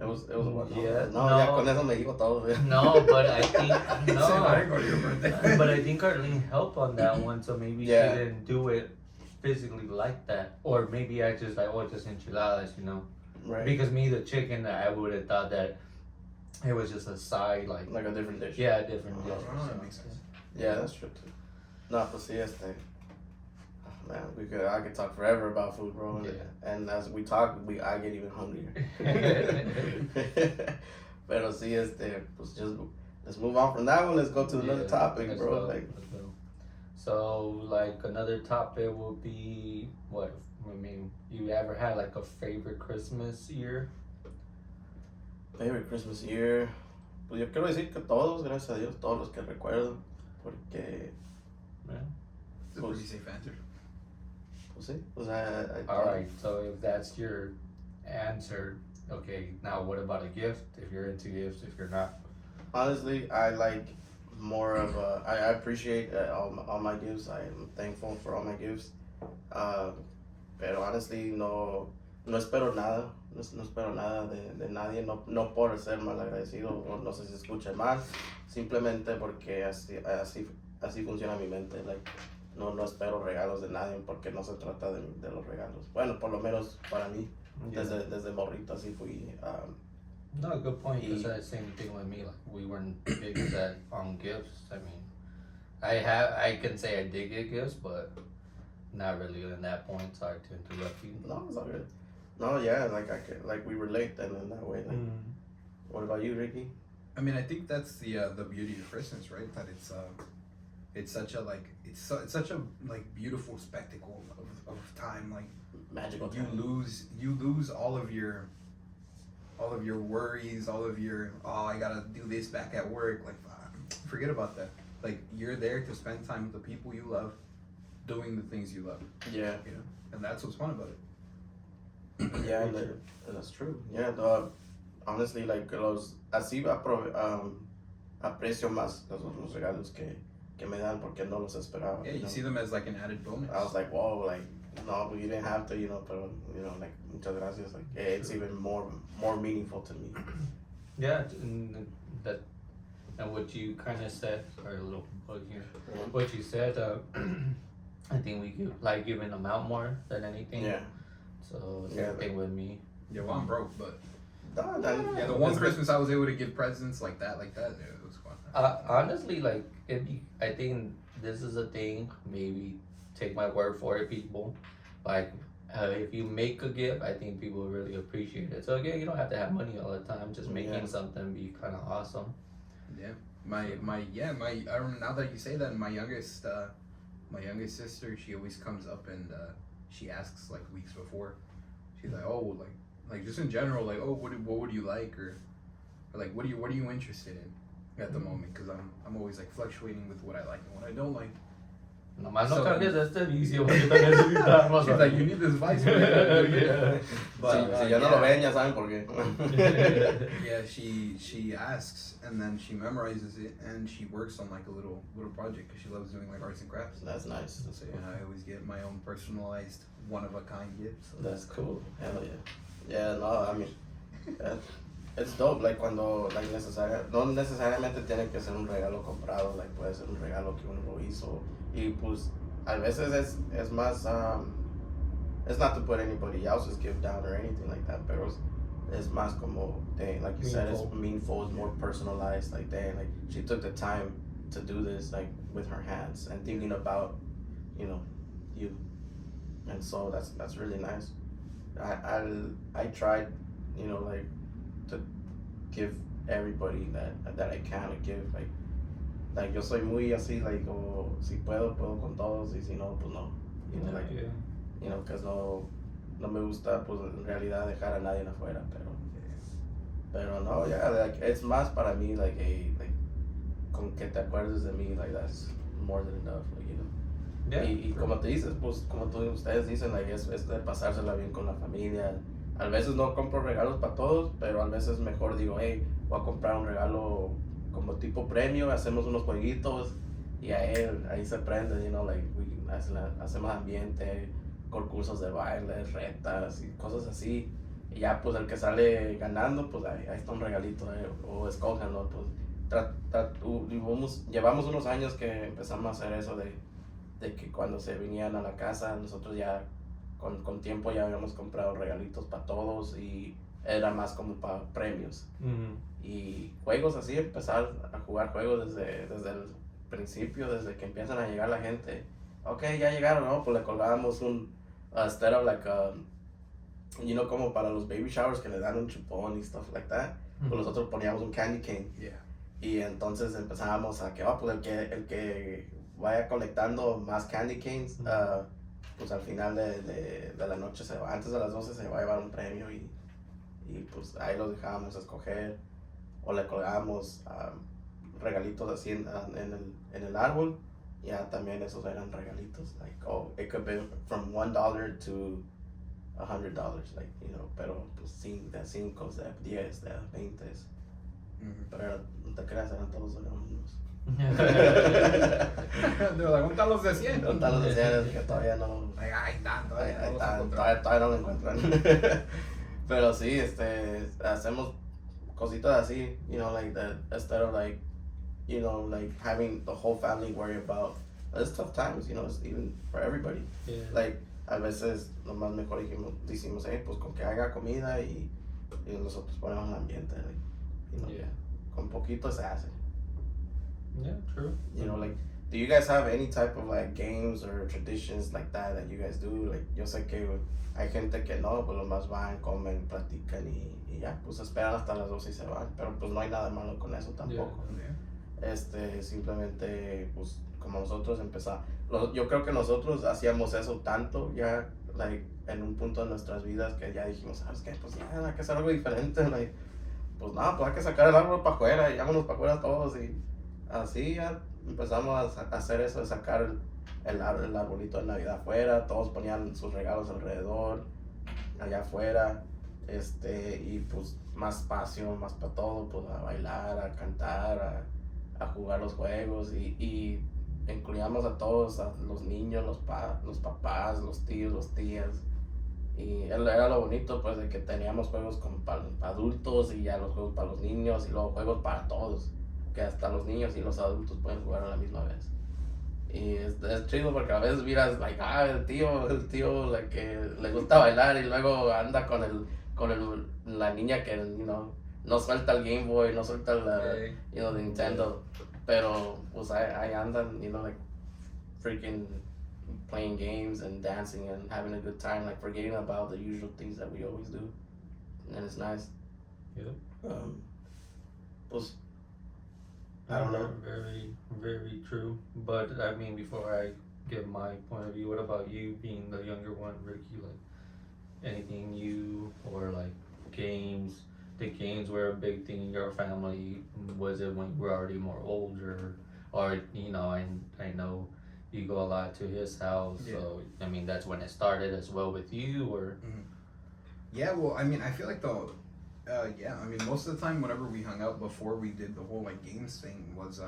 It was a one. Yeah, No, no. ya con eso me digo todo. No, but I think I didn't go to your birthday. But I think Arlene helped on that one, so maybe Yeah. she didn't do it physically like that, or maybe I just like just enchiladas, you know. Right. Because me, the chicken, I would have thought that it was just a side, like Like a different dish. yeah, a different dish. Oh, that makes sense. Yeah, that's true too. No, pues sí, oh, man, I could talk forever about food, bro. Yeah. And as we talk, I get even hungrier. Pero sí, pues just let's move on from that one. Let's go to another Yeah, topic, let's bro. go, Like, let's go. So, like another topic would be what? I mean, you ever had like a favorite Christmas year? favorite Christmas year. Pues yo quiero decir que todos, gracias a Dios, todos los que recuerdo. Porque, It's a pretty safe answer. pues sí, pues I All right. So if that's your answer, okay. Now, what about a gift? If you're into gifts, if you're not, honestly, I like more of I appreciate all my gifts. I am thankful for all my gifts. Pero honestly, no espero nada. No espero nada de nadie. No por ser mal agradecido, o no sé si escuche mal. Simplemente porque así funciona mi mente. Like, no espero regalos de nadie porque no se trata de los regalos. Bueno, por lo menos para mí. yeah. Desde morrito así fui. No, good point. Because Y- that same thing with me. Like we weren't big set on gifts. I mean, I can say I did get gifts, but not really in that point. Sorry to interrupt you. No, it's all good. No, yeah, like we relate then in that way. Like, what about you, Ricky? I mean, I think that's the beauty of Christmas, right? That it's such a it's such a like beautiful spectacle of time. Like Magical you time. lose all of your worries, all of your I gotta do this back at work. Like forget about that. Like you're there to spend time with the people you love, doing the things you love. Yeah, You know, and that's what's fun about it. yeah, that's true. Yeah, honestly, like así aprecio más los regalos que me dan porque no los esperaba. Yeah, you you know? see them as like an added bonus. I was like, whoa, like no, you didn't have to, pero like muchas gracias. Like it's even more meaningful to me. Yeah, and that and what you kind of said, sorry, a little bug here. What you said, I think we give giving them out more than anything. Yeah. So same Yeah, thing with me. Yeah, well, I'm broke, but No, then, Yeah, the one Christmas I was able to give presents like that, yeah, it was fun. Honestly, like I think this is a thing. Maybe take my word for it, people. Like, if you make a gift, I think people will really appreciate it. So again, you don't have to have money all the time. Just making something be kind of awesome. Yeah, I remember now that you say that, my youngest sister, she always comes up and she asks like weeks before. She's like, oh, like just in general, like, oh, what would you like, or like what are you interested in at the moment? Because I'm always like fluctuating with what I like and what I don't like. Nomás no cambies este vicio porque te necesitamos. She's like, you need this vice. Yeah. But si ya no lo ven, ya saben por qué. Yeah, she asks and then she memorizes it and she works on like a little project because she loves doing like arts and crafts. That's nice. So I always get my own personalized one of a kind gift. So That's cool. Hell yeah. Yeah, no, I mean, it's dope. Like cuando, like no necesariamente tiene que ser un regalo comprado. Like puede ser un regalo que uno lo hizo. Y pues a veces es más, it's not to put anybody else's gift down or anything like that, pero es más como, dang, like you said, it's meaningful, it's more personalized, like dang, like she took the time to do this, like with her hands and thinking about, you know, you, and so that's really nice. I tried, you know, like to give everybody that I can give, like yo soy muy así, like, o si puedo con todos, y si no, pues no, you know, like, you know, cause no me gusta, pues en realidad dejar a nadie afuera, pero no, yeah, like, it's más para mí, like, con que te acuerdes de mí, like, that's more than enough, like, you know. Yeah, Y como te dices, pues, como ustedes dicen, like, es de pasársela bien con la familia. A veces no compro regalos para todos, pero a veces mejor digo, hey, voy a comprar un regalo como tipo premio, hacemos unos jueguitos y ahí se prende, you know, like, hacemos ambiente, concursos de baile, retas y cosas así. Y ya, pues, el que sale ganando, pues, ahí está un regalito, o escójanlo, pues. Llevamos unos años que empezamos a hacer eso de que cuando se venían a la casa, nosotros ya con tiempo ya habíamos comprado regalitos para todos y era más como para premios. Y juegos así, empezar a jugar juegos desde el principio, desde que empiezan a llegar la gente. Ok, ya llegaron, ¿no? Pues le colgábamos instead of like, you know, como para los baby showers que le dan un chupón y stuff like that, pues nosotros poníamos un candy cane. Yeah. Y entonces empezábamos a que, pues el que vaya colectando más candy canes, pues al final de la noche antes de las 12 se va a llevar un premio y pues ahí los dejábamos escoger o le colgábamos regalitos así en el árbol. Ya también esos eran regalitos, like, it could be from $1 to $100, like, you know, pero pues de 5, de 10, de 20. Pero no te creas, eran todos unos. They're like, ¿dónde están los de 100? ¿Dónde están los de 100? Que todavía no. Ahí están, Todavía no lo encuentran. Pero sí, hacemos cositas así, you know, like that, instead of like, you know, like having the whole family worry about. It's tough times, you know, it's even for everybody. Yeah. Like, a veces nomás mejor decimos, pues con que haga comida y nosotros ponemos el ambiente, like, you know, con poquito se hace. Yeah, true. You know, like, do you guys have any type of like games or traditions like that you guys do? Like, yo sé que hay gente que no, pues los más van, comen, platican y ya, pues esperan hasta las 12 y se van, pero pues no hay nada malo con eso tampoco. Yeah. Simplemente, pues, como nosotros empezamos, yo creo que nosotros hacíamos eso tanto ya, like, en un punto de nuestras vidas que ya dijimos, ¿sabes qué? Pues ya, hay que hacer algo diferente, like, pues nada, pues hay que sacar el árbol para afuera y vámonos para afuera todos y así ya empezamos a hacer eso de sacar el arbolito de Navidad afuera, todos ponían sus regalos alrededor, allá afuera, y pues más espacio, más para todo, pues a bailar, a cantar, a jugar los juegos y incluíamos a todos, a los niños, los papás, los tíos, las tías. Y era lo bonito, pues, de que teníamos juegos como para adultos y ya los juegos para los niños y luego juegos para todos, que hasta los niños y los adultos pueden jugar a la misma vez. Y es chido porque a veces miras, like, el tío like, que le gusta bailar y luego anda con la niña que, no suelta el Game Boy, no suelta Yeah. the Nintendo, pero pues ahí andan, like freaking playing games and dancing and having a good time, like forgetting about the usual things that we always do, and it's nice. Yeah. Pues, I don't know. Very, very true. But I mean, before I give my point of view, what about you being the younger one, Ricky? Like anything you or like games? The games were a big thing in your family. Was it when you were already more older, or I know you go a lot to his house, so I mean that's when it started as well with you, or. Yeah, well, I mean, I feel like I mean, most of the time, whenever we hung out before we did the whole like games thing, was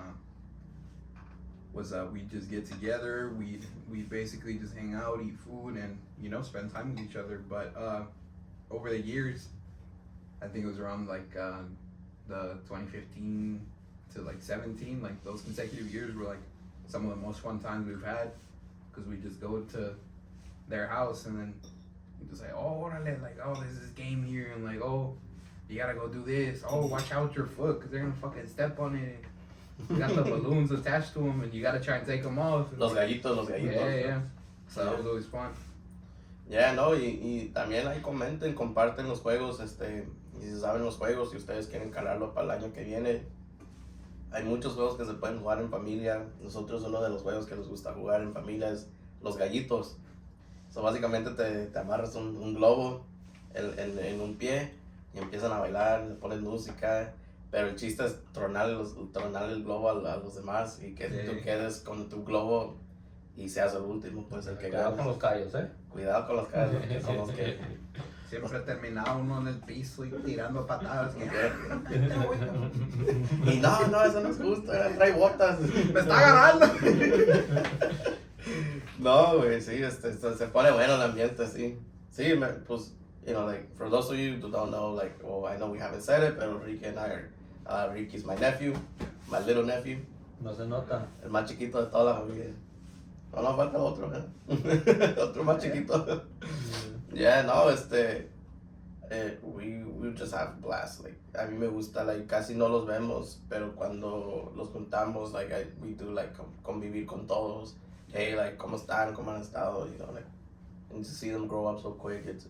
we just get together, we basically just hang out, eat food, and spend time with each other. But over the years, I think it was around like the 2015 to like 17, like those consecutive years were like some of the most fun times we've had, because we just go to their house and then we just like, oh, orale, like, oh, there's this game here, and like, oh, you gotta go do this. Oh, watch out your foot, because they're gonna fucking step on it. You got the balloons attached to them, and you gotta try and take them off. Los gallitos. Yeah. So that was always fun. Yeah, no, y también ahí comparten los juegos, y si saben los juegos, si ustedes quieren calarlo para el año que viene. Hay muchos juegos que se pueden jugar en familia. Nosotros uno de los juegos que nos gusta jugar en familia es los gallitos. So, básicamente te amarras un globo en un pie y empiezan a bailar, le pones música, pero el chiste es tronar el globo a los demás y que tú quedes con tu globo y seas el último, pues el que Cuidado gana. con los callos, Cuidado con los callos, que son los que... Siempre terminaba uno en el piso y tirando patadas. Y no, eso no es justo, trae botas. ¡Me está agarrando! No, güey, sí, se pone bueno el ambiente, sí. Sí, pues, like, for those of you who don't know, like, well, I know we haven't said it, pero Ricky and I are, Ricky's my nephew, my little nephew. No se nota. El más chiquito de toda la familia. No falta el otro, ¿eh? Otro más chiquito. Yeah, no, we just have a blast, like, a mí me gusta, like, casi no los vemos, pero cuando los juntamos, like, we do, like, convivir con todos. Hey, like, ¿cómo están? ¿Cómo han estado? Like, and to see them grow up so quick, it's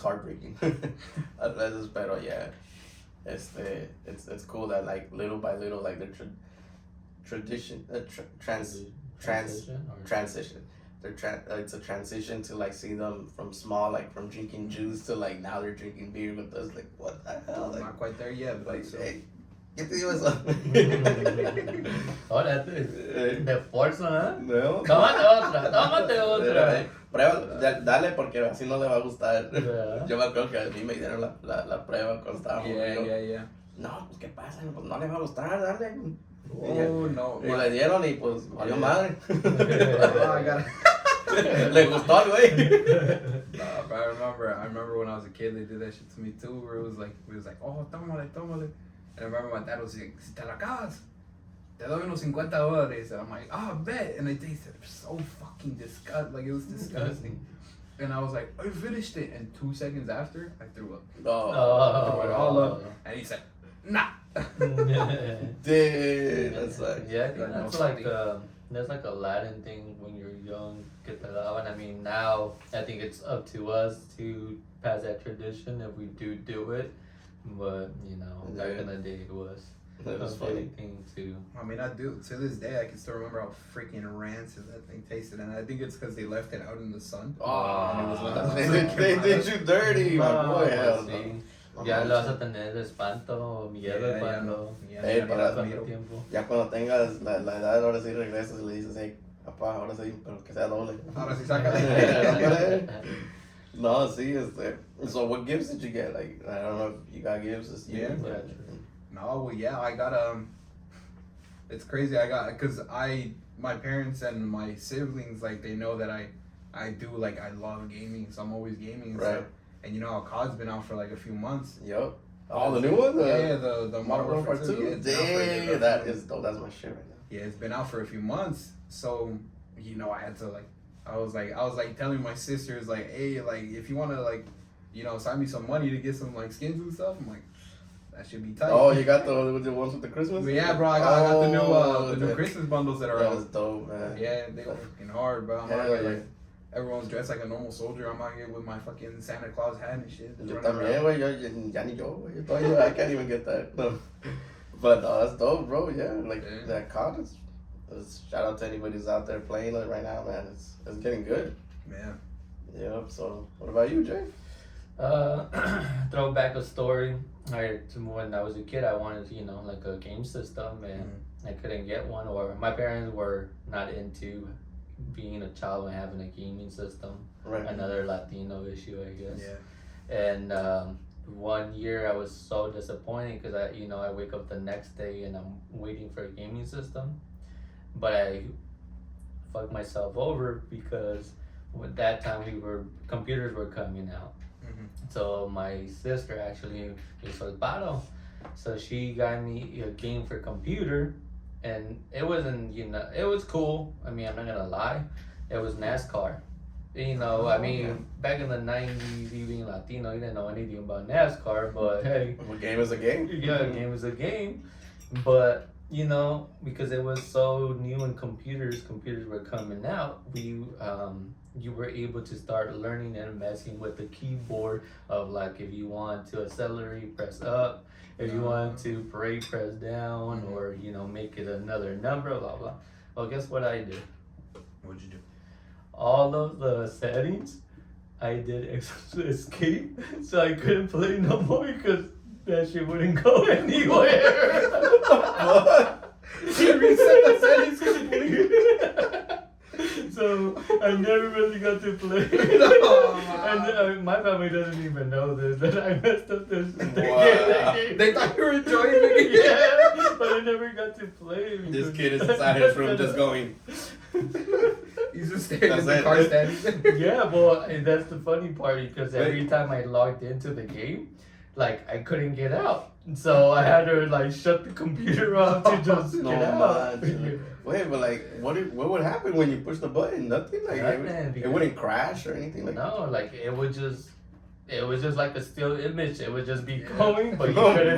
heartbreaking. A veces, pero yeah, it's cool that, like, little by little, like, the transition. It's a transition to, like, see them from small, like, from drinking juice to, like, now they're drinking beer with us. Like, what the hell? Like, not quite there yet, but like, so. hey, ¿qué te digo eso? Ahora de fuerza, ¿eh? No. Tómate otra. Prueba, dale, porque así no le va a gustar. Yeah. Yo me acuerdo que a mí me dieron la prueba cuando estábamos. Yeah. No, pues, ¿qué pasa? Pues no le va a gustar, dale. Oh, no. Y le dieron y pues valió madre. I gotta... Le gustó al güey. Nah, but I remember when I was a kid, they did that shit to me too, where it was like, oh, tómale. And I remember my dad was like, si te la acabas, te doy unos $50. And I'm like, oh, bet. And they tasted so fucking disgusting. Like, it was disgusting. And I was like, I finished it. And 2 seconds after, I threw up. Oh. Threw it all up. And he said, nah. Dude, that's like... Yeah, I think that's like a Latin thing when you're young, que te daban. I mean, now I think it's up to us to pass that tradition if we do it. But, back in the day it was a funny thing too. I mean, I do. To this day, I can still remember how freaking rancid that thing tasted. And I think it's because they left it out in the sun. Oh, they did you dirty, my boy. Hell no. Sí. Ya lo vas a tener espanto, miedo cuando para tiempo. Ya cuando tengas la edad, ahora sí regresas y le dices, hey, papá, ahora sí, pero que sea doble. Ahora sí, sácale. No, sí, so what gifts did you get? Like, I don't know if you got gifts this year. Yeah. No, well, yeah, I got, it's crazy, cause my parents and my siblings, like, they know that I do, like, I love gaming, so I'm always gaming and stuff. And you know how COD's been out for like a few months. Yep. Oh, the new one? Yeah, the Modern Warfare 2. Yeah, that's my shit right now. Yeah, it's been out for a few months. So, I had to, like, I was like telling my sisters, like, hey, like, if you want to, like, sign me some money to get some like skins and stuff. I'm like, that should be tight. Oh, you got the ones with the Christmas? But yeah, bro, I got the new Christmas bundles that are That out. was dope, man. Yeah, they were fucking hard, bro. I'm Hell out here, yeah. like, everyone's dressed like a normal soldier. I'm out here with my fucking Santa Claus hat and shit. just Yo running también, around. güey. Ya ni yo, güey. Todavía, I can't even get that. No. But that's dope, bro. Yeah, like Yeah. that COD is. Shout out to anybody who's out there playing it right now, man. It's getting good. Man. Yep. So, what about you, Jay? Throw back a story. When I was a kid, I wanted, like a game system, and I couldn't get one, or my parents were not into being a child and having a gaming system. Right. Another Latino issue, I guess. Yeah. And one year I was so disappointed because I wake up the next day and I'm waiting for a gaming system, but I fucked myself over because at that time computers were coming out. So my sister actually hizo el paro. So she got me a game for computer, and it wasn't, it was cool. I mean, I'm not gonna lie, it was NASCAR. Back in the 90s, you being Latino, you didn't know anything about NASCAR, but hey. A game is a game. Yeah, a game is a game. But, because it was so new and computers were coming out, you were able to start learning and messing with the keyboard of like if you want to accelerate, press up, if you want to brake, press down, or make it another number, blah blah. Well, guess what I did? What'd you do? All of the settings, I did escape, so I couldn't play no more because that shit wouldn't go anywhere. He reset the settings completely. So I never really got to play. And my family doesn't even know this, that I messed up this game. They thought you were enjoying the game. Yeah, but I never got to play. This kid is inside his room just going. He's just staring at the car standing. Yeah, well, and that's the funny part because every time I logged into the game, like I couldn't get out. So I had to like shut the computer off to just get out. Wait, but like, what would happen when you push the button? Nothing. Like it wouldn't crash or anything. Like no, like it was just like a still image. It would just be going, but you couldn't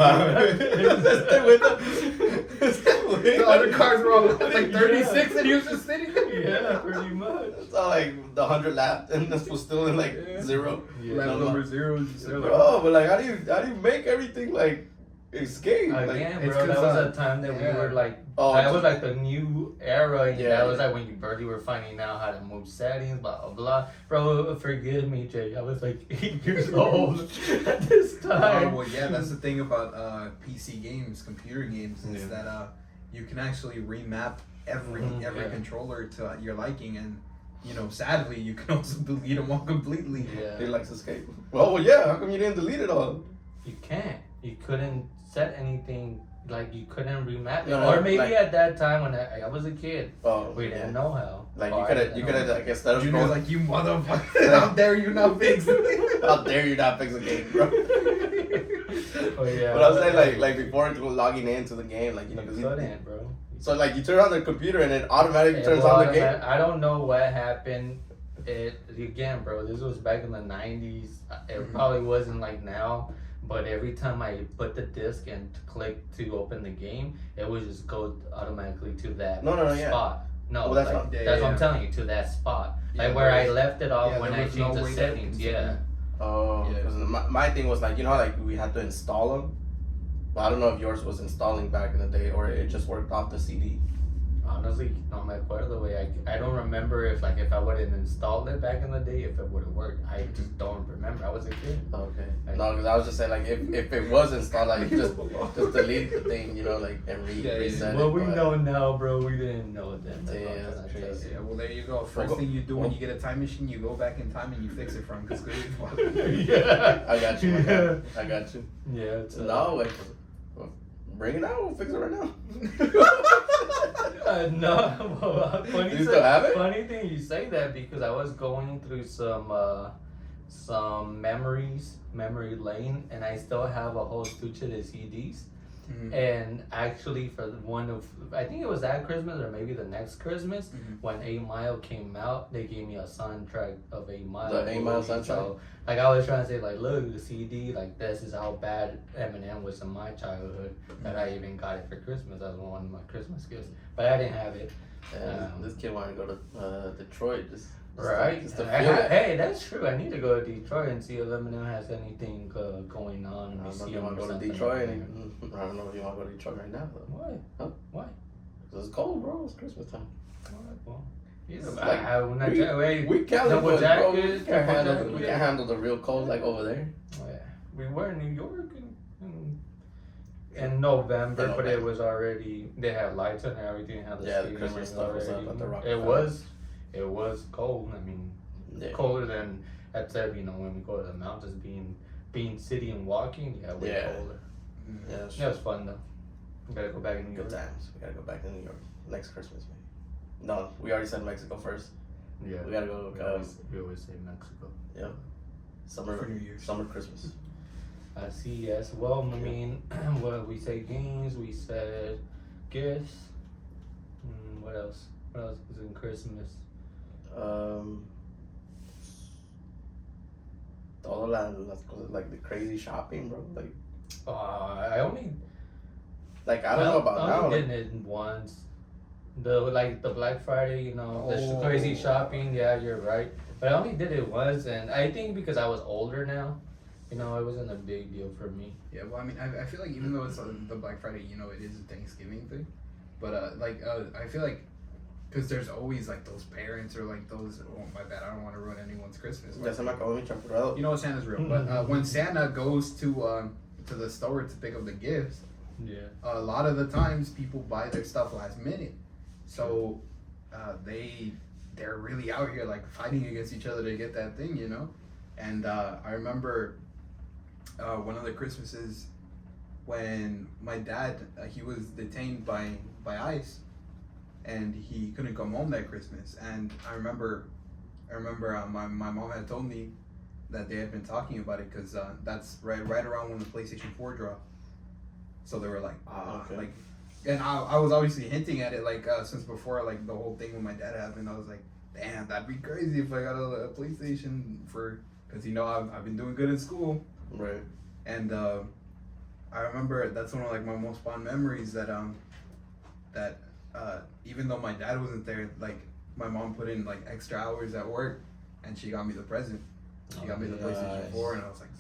The other cars were all like 36 and he was just sitting there. Yeah, pretty much. It's all like the 100 lap and this was still in like zero. Yeah. Lap number 0. Bro, but like, how do you make everything like escape? Again, It's bro, that 'cause, was a time that we were like, Oh, that was like the new era, and Yeah, that was yeah. like when you barely were finding out how to move settings, blah blah blah. Bro, forgive me, Jay. I was like 8 years old at this time. Well, yeah, that's the thing about PC games, computer games, is Yeah. that you can actually remap every Yeah. controller to your liking, and sadly, you can also delete them all completely. He Yeah, likes escape. Well, yeah. How come you didn't delete it all? you can't. You couldn't set anything. Like you couldn't remap it, No, or maybe like- at that time when I was a kid, Oh, we didn't know how. Like Or you could have like instead of Junior's going, like, you motherfucker, how dare you not fix it? how dare you not fix a game, bro? Oh yeah. But I was saying like before logging into the game, like you because couldn't, bro. so like you turn on the computer and it automatically turns Well, on the game. I don't know what happened. Again, bro. This was back in the 90s. It probably wasn't like now. But every time I put the disc and click to open the game, it would just go automatically to that No, yeah. spot. No, Well, that's like, not- that's what I'm telling you, to that spot. Yeah, Like where I there's- left it off yeah, when there I was changed no the way that settings. you can Yeah. Oh, Yeah. because my thing was like, you know how like we had to install them. But I don't know if yours was installing back in the day or it just worked off the CD. Honestly, no me acuerdo, way. I don't remember if I would have installed it back in the day, if it would have worked. I just don't remember. I was a kid. Okay. No, because I was just saying like if it was installed, like just delete the thing, like and reset it. Well, we but- know now, bro. We didn't know then. Yeah, that's crazy. Yeah, well, there you go. First thing you do when you get a time machine, you go back in time and you fix it from. Cause Yeah. I got you. Yeah. I got you. Yeah. It's, No, like, bring it out. We'll fix it right now. No, well, Do you still have it? Funny thing you say that because I was going through some memory lane, and I still have a whole stitch of the CDs, And actually, for I think it was that Christmas or maybe the next Christmas, when 8 Mile came out, they gave me a soundtrack of 8 Mile. The 8 Mile soundtrack? So, like, I was trying to say, like, look, the CD, like, this is how bad Eminem was in my childhood, that I even got it for Christmas as one of my Christmas gifts. But I didn't have it. This kid wanted to go to Detroit. Just Right. to feel it. Hey, that's true. I need to go to Detroit and see if Eminem has anything going on. I don't know see if you him want or to go to something Detroit. like I don't know if you want to go to Detroit right now, though. Why? Huh? Why? 'Cause it's cold, bro. It's Christmas time. Well, It's I like, have one jacket. We can't double bro. jacket, We can't double handle jacket. we can't handle the real cold like over there. Yeah. We were in New York in November, but it was already, they had lights and everything. Had The Christmas stuff was up at the Rock. It was cold. I mean, colder than at said, when we go to the mountains, being city and walking, way colder. Yeah, It was fun though. We gotta go back in New York. Good times. We gotta go back to New York next Christmas, maybe. No, we already said Mexico first. Yeah. We gotta go. We always say Mexico. Yeah. Summer For New Year's. Summer Christmas. I see. Yes. Well, I mean, we say games. We said gifts. What else? What else is in Christmas? Todo las cosas, like the crazy shopping, bro. Like, I only. I don't know about I now. only Like, did it once. The Black Friday, the crazy shopping. Yeah, you're right. But I only did it once, and I think because I was older now, it wasn't a big deal for me. Yeah, well, I mean, I feel like even though it's the Black Friday, it is a Thanksgiving thing, but I feel like, because there's always like those parents or like those, oh my bad, I don't want to ruin anyone's Christmas. ya se me acabó mi champurrado. You know Santa's real, but when Santa goes to the store to pick up the gifts, a lot of the times people buy their stuff last minute, so they're really out here like fighting against each other to get that thing, And I remember one of the Christmases when my dad he was detained by ICE, and he couldn't come home that Christmas. And I remember my mom had told me that they had been talking about it because that's right around when the PlayStation 4 dropped. So they were like, okay. And I was obviously hinting at it since before the whole thing with my dad happened. I was like, damn, that'd be crazy if I got a PlayStation because I've been doing good in school. Right. And I remember that's one of my most fond memories that even though my dad wasn't there, my mom put in extra hours at work, and she got me the present. She got me the PlayStation 4, and I was like,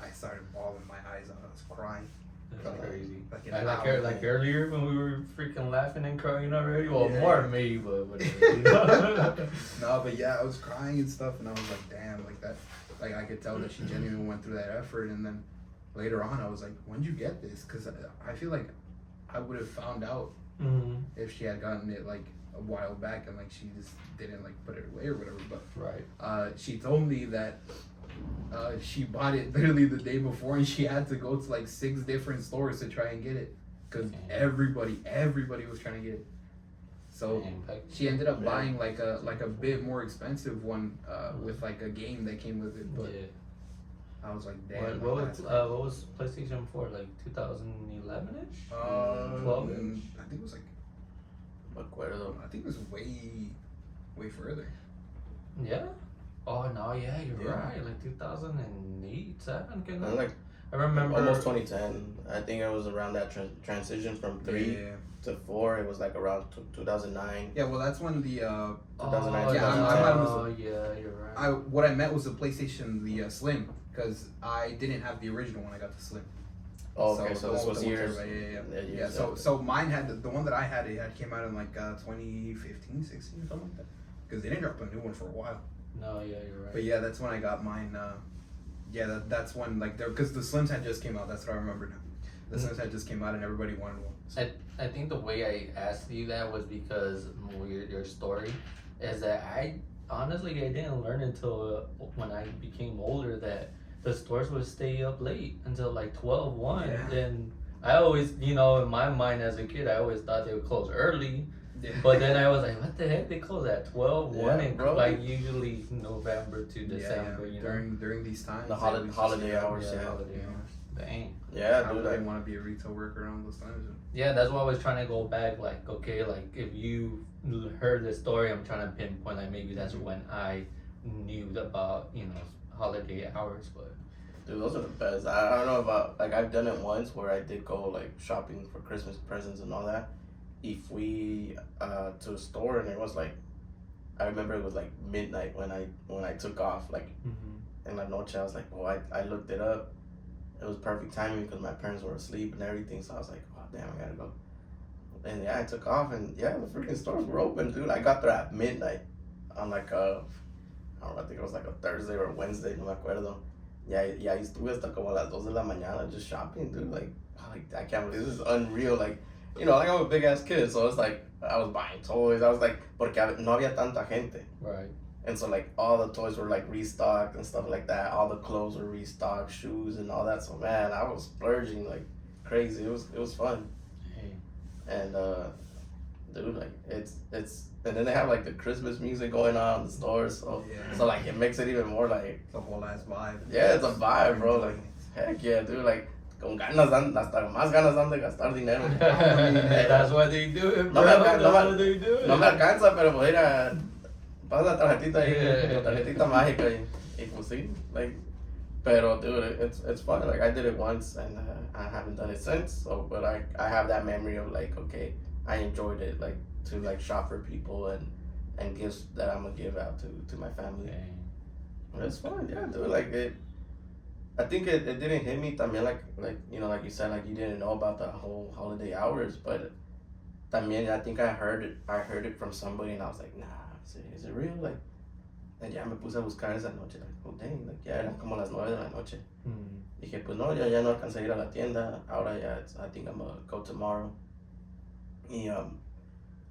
I started bawling my eyes out. I was crying. That's crazy. Like Earlier when we were freaking laughing and crying already. Well, Yeah. more me, but whatever. No, but yeah, I was crying and stuff, and I was like, damn, that. I could tell that she genuinely went through that effort, and then later on, I was like, when'd you get this? Because I feel like I would have found out if she had gotten it a while back, and she just didn't put it away or whatever. But Right. She told me that she bought it literally the day before, and she had to go to 6 different stores to try and get it because everybody was trying to get it. So she ended up buying a bit more expensive one with a game that came with it. But I was like, damn. What was PlayStation 4, 2011-ish? 12-ish? I think it was I think it was way further. Yeah. Oh no, yeah, you're right. 2008, 7. I remember almost 2010. I think it was around that transition from 3 to 4. It was around 2009. Yeah, well, that's when the 2009. Yeah, you're right. What I meant was the PlayStation, the Slim, because I didn't have the original when I got the Slim. Oh, okay, so this was years. Yeah. So mine had the one that I had. It came out in 2015, 16, or something like that. Because they didn't drop a new one for a while. No, yeah, you're right. But yeah, that's when I got mine. That's when because the Slims had just came out. That's what I remember now. The Slims had just came out and everybody wanted one. So. I think the way I asked you that was because your story is that I didn't learn until when I became older that the stores would stay up late until 12-1. Yeah. And I always, in my mind as a kid, I always thought they would close early. Yeah. But then I was like, what the heck? They close at 12-1 and bro. usually November to December. During these times. The holiday hours. Holiday hours. Dang. Yeah, I dude. wouldn't want to be a retail worker around those times. Yeah, that's why I was trying to go back. Like, okay, like if you heard the story, I'm trying to pinpoint. Like maybe that's when I knew about holiday hours, but. Dude, those are the best. I don't know about, like, I've done it once where I did go, like, shopping for Christmas presents and all that. If we, to a store and it was, like, I remember it was, like, midnight when I took off, like, in la noche. I was like, well, I looked it up. It was perfect timing because my parents were asleep and everything, so I was like, oh, damn, I gotta go. And, yeah, I took off and, yeah, the freaking stores were open, dude. I got there at midnight on, like, I don't know, I think it was, like, a Thursday or a Wednesday, no me acuerdo. Yeah, I estuve hasta como las 2 de la mañana just shopping, dude. Like, I can't believe this is unreal. Like, like I'm a big ass kid, so it's like I was buying toys. I was like, porque no había tanta gente. Right. And so like all the toys were like restocked and stuff like that. All the clothes were restocked, shoes and all that. So man, I was splurging like crazy. It was fun. Hey. And dude, like it's and then they have like the Christmas music going on in the stores, so like it makes it even more like It's a whole ass vibe. Yeah, it's a vibe, bro. Like heck yeah, dude. Like con ganas dan, hasta más ganas dan de gastar dinero. That's why they do it, bro. That's why they do it. No me alcanza, pero pues mira, pasa la tarjetita ahí, la tarjetita mágica y pues sí, like. Pero dude, it's fun. Like I did it once and I haven't done it since. So, but I have that memory of like, okay, I enjoyed it, like to like shop for people and gifts that I'm gonna give out to my family. Dang. It's fun, yeah, dude. Like I think it didn't hit me también like like you said, like you didn't know about the whole holiday hours, but también I think I heard it from somebody and I was like, nah, is it real? Like, and ya me puse a buscar esa noche, like, oh dang, like ya eran como las 9 de la noche. Dije, pues no, ya no alcancé a ir a la tienda, ahora ya, I think I'm gonna go tomorrow. Y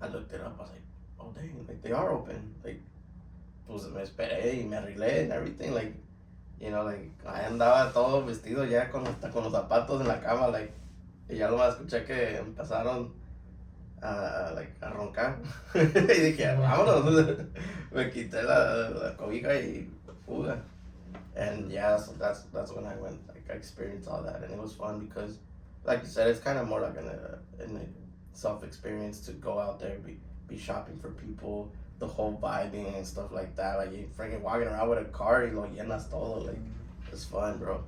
I looked it up, I was like, oh dang, like they are open. Like, pues me esperé y me arreglé and everything, like, like ahí andaba todo vestido ya hasta con los zapatos en la cama, like, y ya nomás escuché que empezaron a roncar. Y dije, vámonos. Me quité la cobija y fuga. And yeah, so that's when I went, like I experienced all that and it was fun because, like you said, it's kind of more like a self-experience to go out there, be shopping for people, the whole vibing and stuff like that. Like you freaking walking around with a car y lo llenas todo. Like it's fun, bro.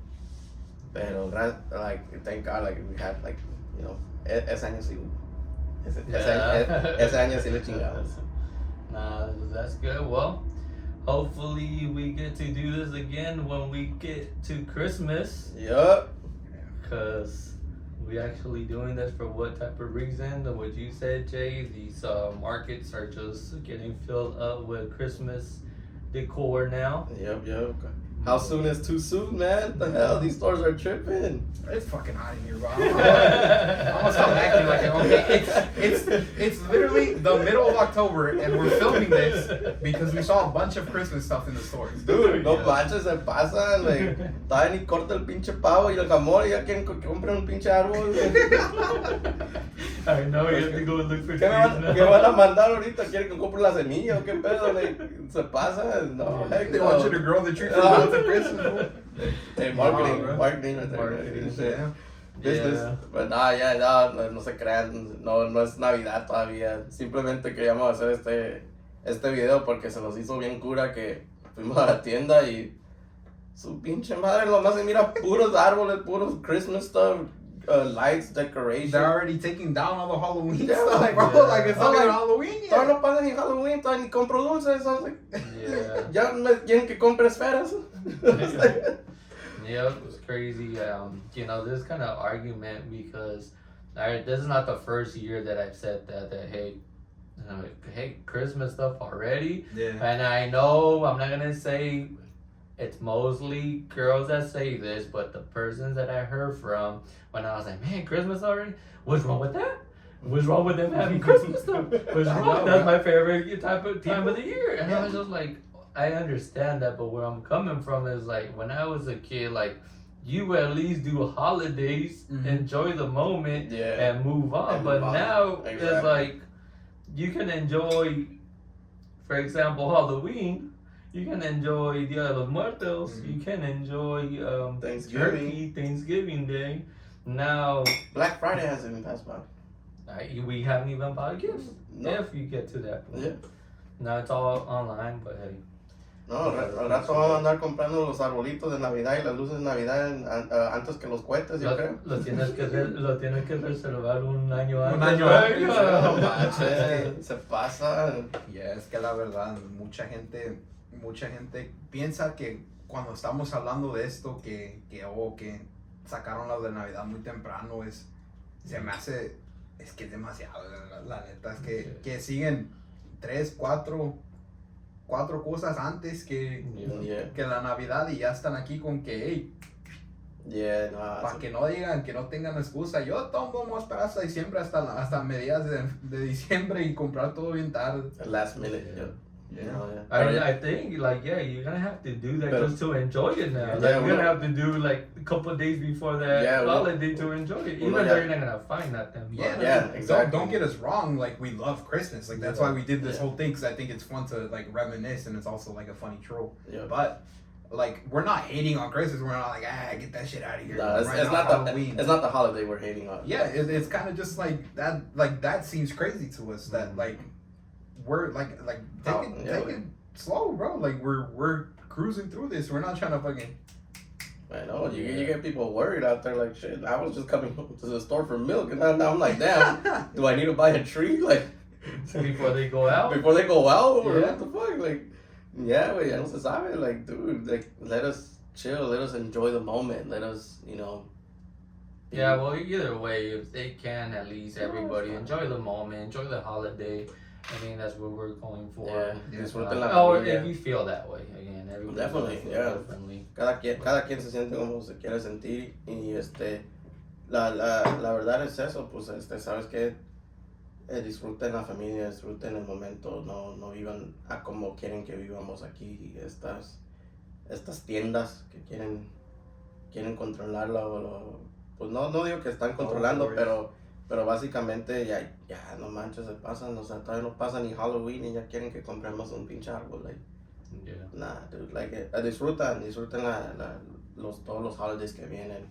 Pero like thank God, like we had like ese año sí. Ese año sí le chingamos. Nah, that's good. Well, hopefully we get to do this again when we get to Christmas. Yup. Cause we actually doing this for what type of reason? What you said, Jay. These markets are just getting filled up with Christmas decor now. Yep. How soon is too soon, man? The hell, these stores are tripping. It's fucking hot in here, bro. I'm gonna stop acting like it. Okay, it's literally the middle of October, and we're filming this because we saw a bunch of Christmas stuff in the stores. Dude, no manches, se pasan, like, todavía ni corta el pinche pavo y el jamón y ya quieren que compren un pinche árbol. I know, you have to go look for ¿Qué van a mandar ahorita? ¿Quieren que compre la semilla o qué pedo? Like, se pasa, no, heck They no. want you to grow the tree for months of Christmas. Hey, marketing right there. Marketing. Yeah. Business. But no se crean, no es Navidad todavía. Simplemente queríamos hacer este video porque se nos hizo bien cura que fuimos a la tienda y su pinche madre nomás se mira puros árboles, puros Christmas stuff, lights, decoration. They're already taking down all the Halloween Yeah, stuff, like, bro. yeah. Like it's not even Halloween yet. Todavía no pasa ni Halloween, todavía ni compro dulces. I was like, Yeah. ya me quieren que compre esferas. Yep, it's crazy. This kind of argument because this is not the first year that I've said that hey, Christmas stuff already. Yeah. And I know I'm not gonna say it's mostly girls that say this, but the persons that I heard from when I was like, man, Christmas already? What's wrong with that? What's wrong with them having Christmas stuff? What's wrong? That's my favorite time of the year. And I was just like, I understand that, but where I'm coming from is like when I was a kid, like you at least do holidays, enjoy the moment, and move on. And but move on. now Exactly. it's like you can enjoy, for example, Halloween. You can enjoy Dia de los Muertos. Mhm. You can enjoy Thanksgiving. Turkey, Thanksgiving Day. Now, Black Friday hasn't even passed by. we haven't even bought gifts. No. If you get to that point. Yeah. Now it's all online, but hey. No, al rato vamos a andar comprando los arbolitos de Navidad y las luces de Navidad antes que los cohetes, yo creo. Lo tienes que reservar un año antes. Un año Ay, antes. no. No manches, se pasa. Y es que la verdad, mucha gente piensa que cuando estamos hablando de esto, que sacaron las de Navidad muy temprano, se me hace, es que es demasiado, la neta, es que siguen 3, 4 cosas antes que la Navidad y ya están aquí con que, hey, Yeah, no. para que no digan, que no tengan excusa. Yo tomo vamos a esperar hasta diciembre, hasta mediados de diciembre y comprar todo bien tarde. Last minute, yeah. Yeah. No, yeah. I think like you're gonna have to do that Pero- just to enjoy it now. Yeah, Like, you're uno- gonna have to do like a couple of days before that Yeah, uno- holiday to enjoy it, even uno though ya- you're not gonna find nothing. Yeah, but- Yeah, don't- exactly. Don't get us wrong. Like we love Christmas. Like that's why we did this Yeah. whole thing because I think it's fun to like reminisce and it's also like a funny troll. Yeah. But like we're not hating on Christmas. We're not like get that shit out of here. No, Right it's now, not Halloween. it's not the holiday we're hating on. Yeah, it's kind of just like that. Like that seems crazy to us. That like we're like take it slow, bro. Like we're cruising through this. We're not trying to fucking. I know, you get people worried out there like, shit, I was just coming to the store for milk, and now I'm like, damn, do I need to buy a tree? Like, Before they go out. before they go out? Or Yeah. what the fuck? Like, yeah, güey, ya no se sabe. Like, dude, like, let us chill, let us enjoy the moment, let us, you know. Yeah, well, either way, if they can, at least everybody enjoy the moment, enjoy the holiday. I think that's what we're going for. Yeah, disfruten la Or familia. if you feel that way, again, everybody Definitely, feels yeah. differently. Cada quien se siente como se quiere sentir y la verdad es eso, pues sabes que disfruten la familia, disfruten el momento, no vivan a como quieren que vivamos aquí, estas tiendas que quieren controlarlo, pues no digo que están controlando, pero básicamente ya no manches, se pasan, o sea, todavía no pasa ni Halloween y ya quieren que compremos un pinche árbol, like. Yeah. Nah, dude, like, disfruten todos los holidays que vienen,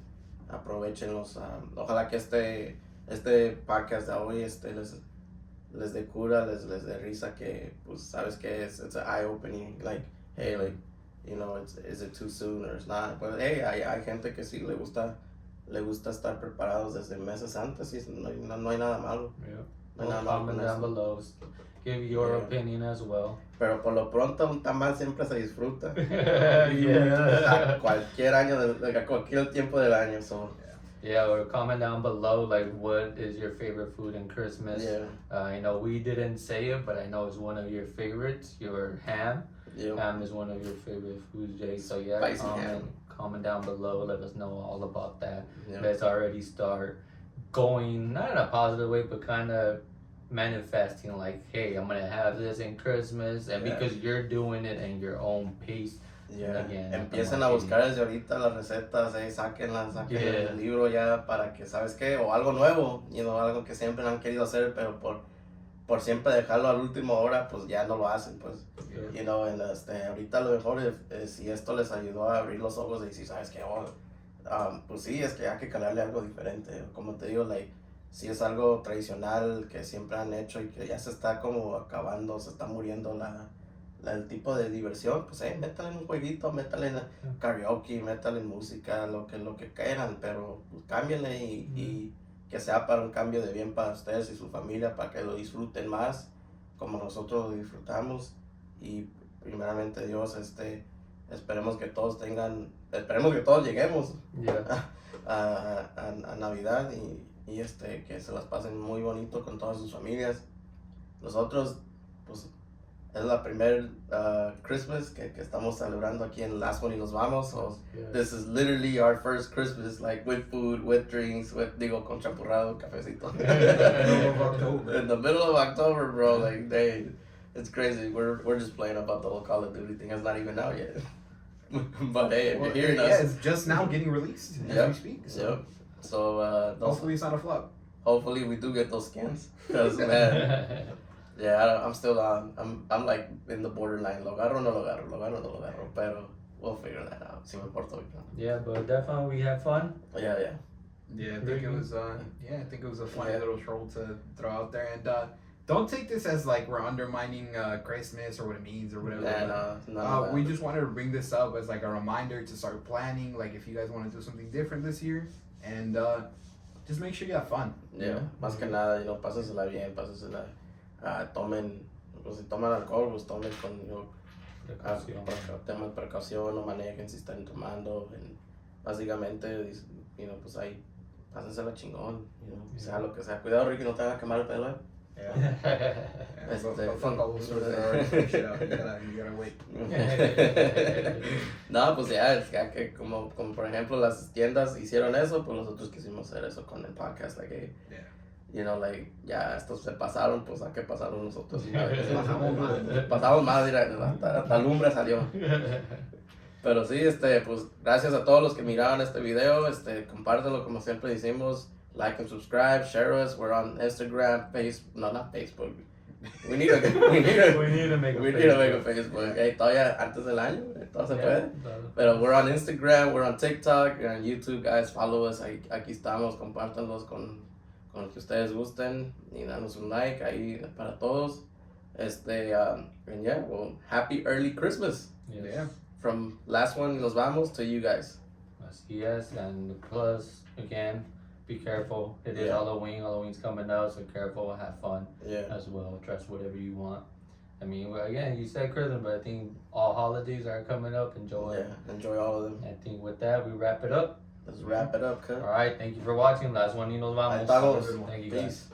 aprovechenlos, ojalá que este podcast de hoy les dé cura, les dé risa, que pues sabes que it's an eye-opening, like, hey, like, you know, is it too soon or it's not, but hey, hay gente que sí le gusta estar preparados desde meses antes y no hay nada malo. Yeah. No hay Well, nada malo comment con down eso. below. Give your Yeah. opinion as well. Pero por lo pronto un tamal siempre se disfruta. Yeah. A cualquier año, a cualquier tiempo del año. So. Yeah, or comment down below, like, what is your favorite food in Christmas? Yeah. I know we didn't say it, but I know it's one of your favorites. Your ham. Yeah. Ham is one of your favorite foods, Jay. So yeah, Spicy ham. comment down below. Let us know all about that. Yeah. Let's already start going, not in a positive way, but kind of manifesting, like, hey, I'm gonna have this in Christmas, and Yeah. because you're doing it in your own pace. Yeah. Again, Empiecen a buscar desde ahorita las recetas, saquen Yeah. el libro ya para que, ¿sabes qué? O algo nuevo, algo que siempre han querido hacer, pero por siempre dejarlo al último hora, pues ya no lo hacen, pues. Yeah. Ahorita lo mejor es si esto les ayudó a abrir los ojos y decir, ¿sabes qué? Pues sí, es que hay que calarle algo diferente. Como te digo, like, si es algo tradicional que siempre han hecho y que ya se está como acabando, se está muriendo el tipo de diversión, pues métale en un jueguito, métale en karaoke, métale en música, lo que quieran, pero pues, cámbienle y que sea para un cambio de bien para ustedes y su familia, para que lo disfruten más como nosotros lo disfrutamos. Y primeramente Dios, esperemos que todos lleguemos Yeah. a Navidad y que se las pasen muy bonito con todas sus familias. Nosotros, pues, es la primer Christmas que estamos celebrando aquí en Last1YNosVamos. So Yeah. this is literally our first Christmas, like with food, with drinks, con champurrado, cafecito. Middle of October. In the middle of October, bro, like, dang, it's crazy. We're just playing about the whole Call of Duty thing. It's not even out yet. But hey, if Well, you're hearing yeah, us, it's just now getting released as Yep. we speak. So yep. So hopefully it's not a flop. hopefully we do get those skins, cause man, Yeah, I'm still I'm like in the borderline. Lo agarro, no lo agarro, lo agarro, no lo agarro. Pero we'll figure that out. Si me porto bien. Yeah, but definitely we had fun. Yeah. Yeah, I think it was. I think it was a funny Yeah. little troll to throw out there, and don't take this as like we're undermining Christmas or what it means or whatever. No, We just wanted to bring this up as like a reminder to start planning. Like if you guys want to do something different this year, and just make sure you have fun. Yeah, más que nada, pásensela bien, pásensela. Tomen, pues si toman alcohol, pues tomen con, teman precaución, no manejen si están tomando. Básicamente, pues ahí, pásensela chingón, sea lo que sea. Cuidado, Ricky, no te hagas quemar el pelo, Yeah. But fuck all those sorts of already figured shit out. You gotta wait. No, pues ya que como por ejemplo las tiendas hicieron eso, pues nosotros quisimos hacer eso con el podcast, like, like, ya estos se pasaron, pues a qué pasaron nosotros. Pasamos más, mira, hasta lumbre salió. Pero sí, pues gracias a todos los que miraron este video, compártanlo como siempre decimos. Like and subscribe, share us. We're on Instagram, not Facebook. We need to make a Facebook. Hey, todavía antes del año, todo se puede. Pero we're on Instagram, we're on TikTok, we're on YouTube, guys. Follow us. Aquí estamos, compártanlos con los que ustedes gusten y danos un like ahí para todos. And yeah, well, happy early Christmas. Yes. Yeah. From Last1YNosVamos to you guys. Yes, and plus again, be careful. It is Halloween. Halloween's coming out, so careful. Have fun as well. Dress whatever you want. I mean, again, you said Christmas, but I think all holidays are coming up. Enjoy. Yeah, enjoy all of them. I think with that, we wrap it up. Let's wrap it up, cut. All right, thank you for watching. Last1YNosVamos. Thank you, guys. Peace.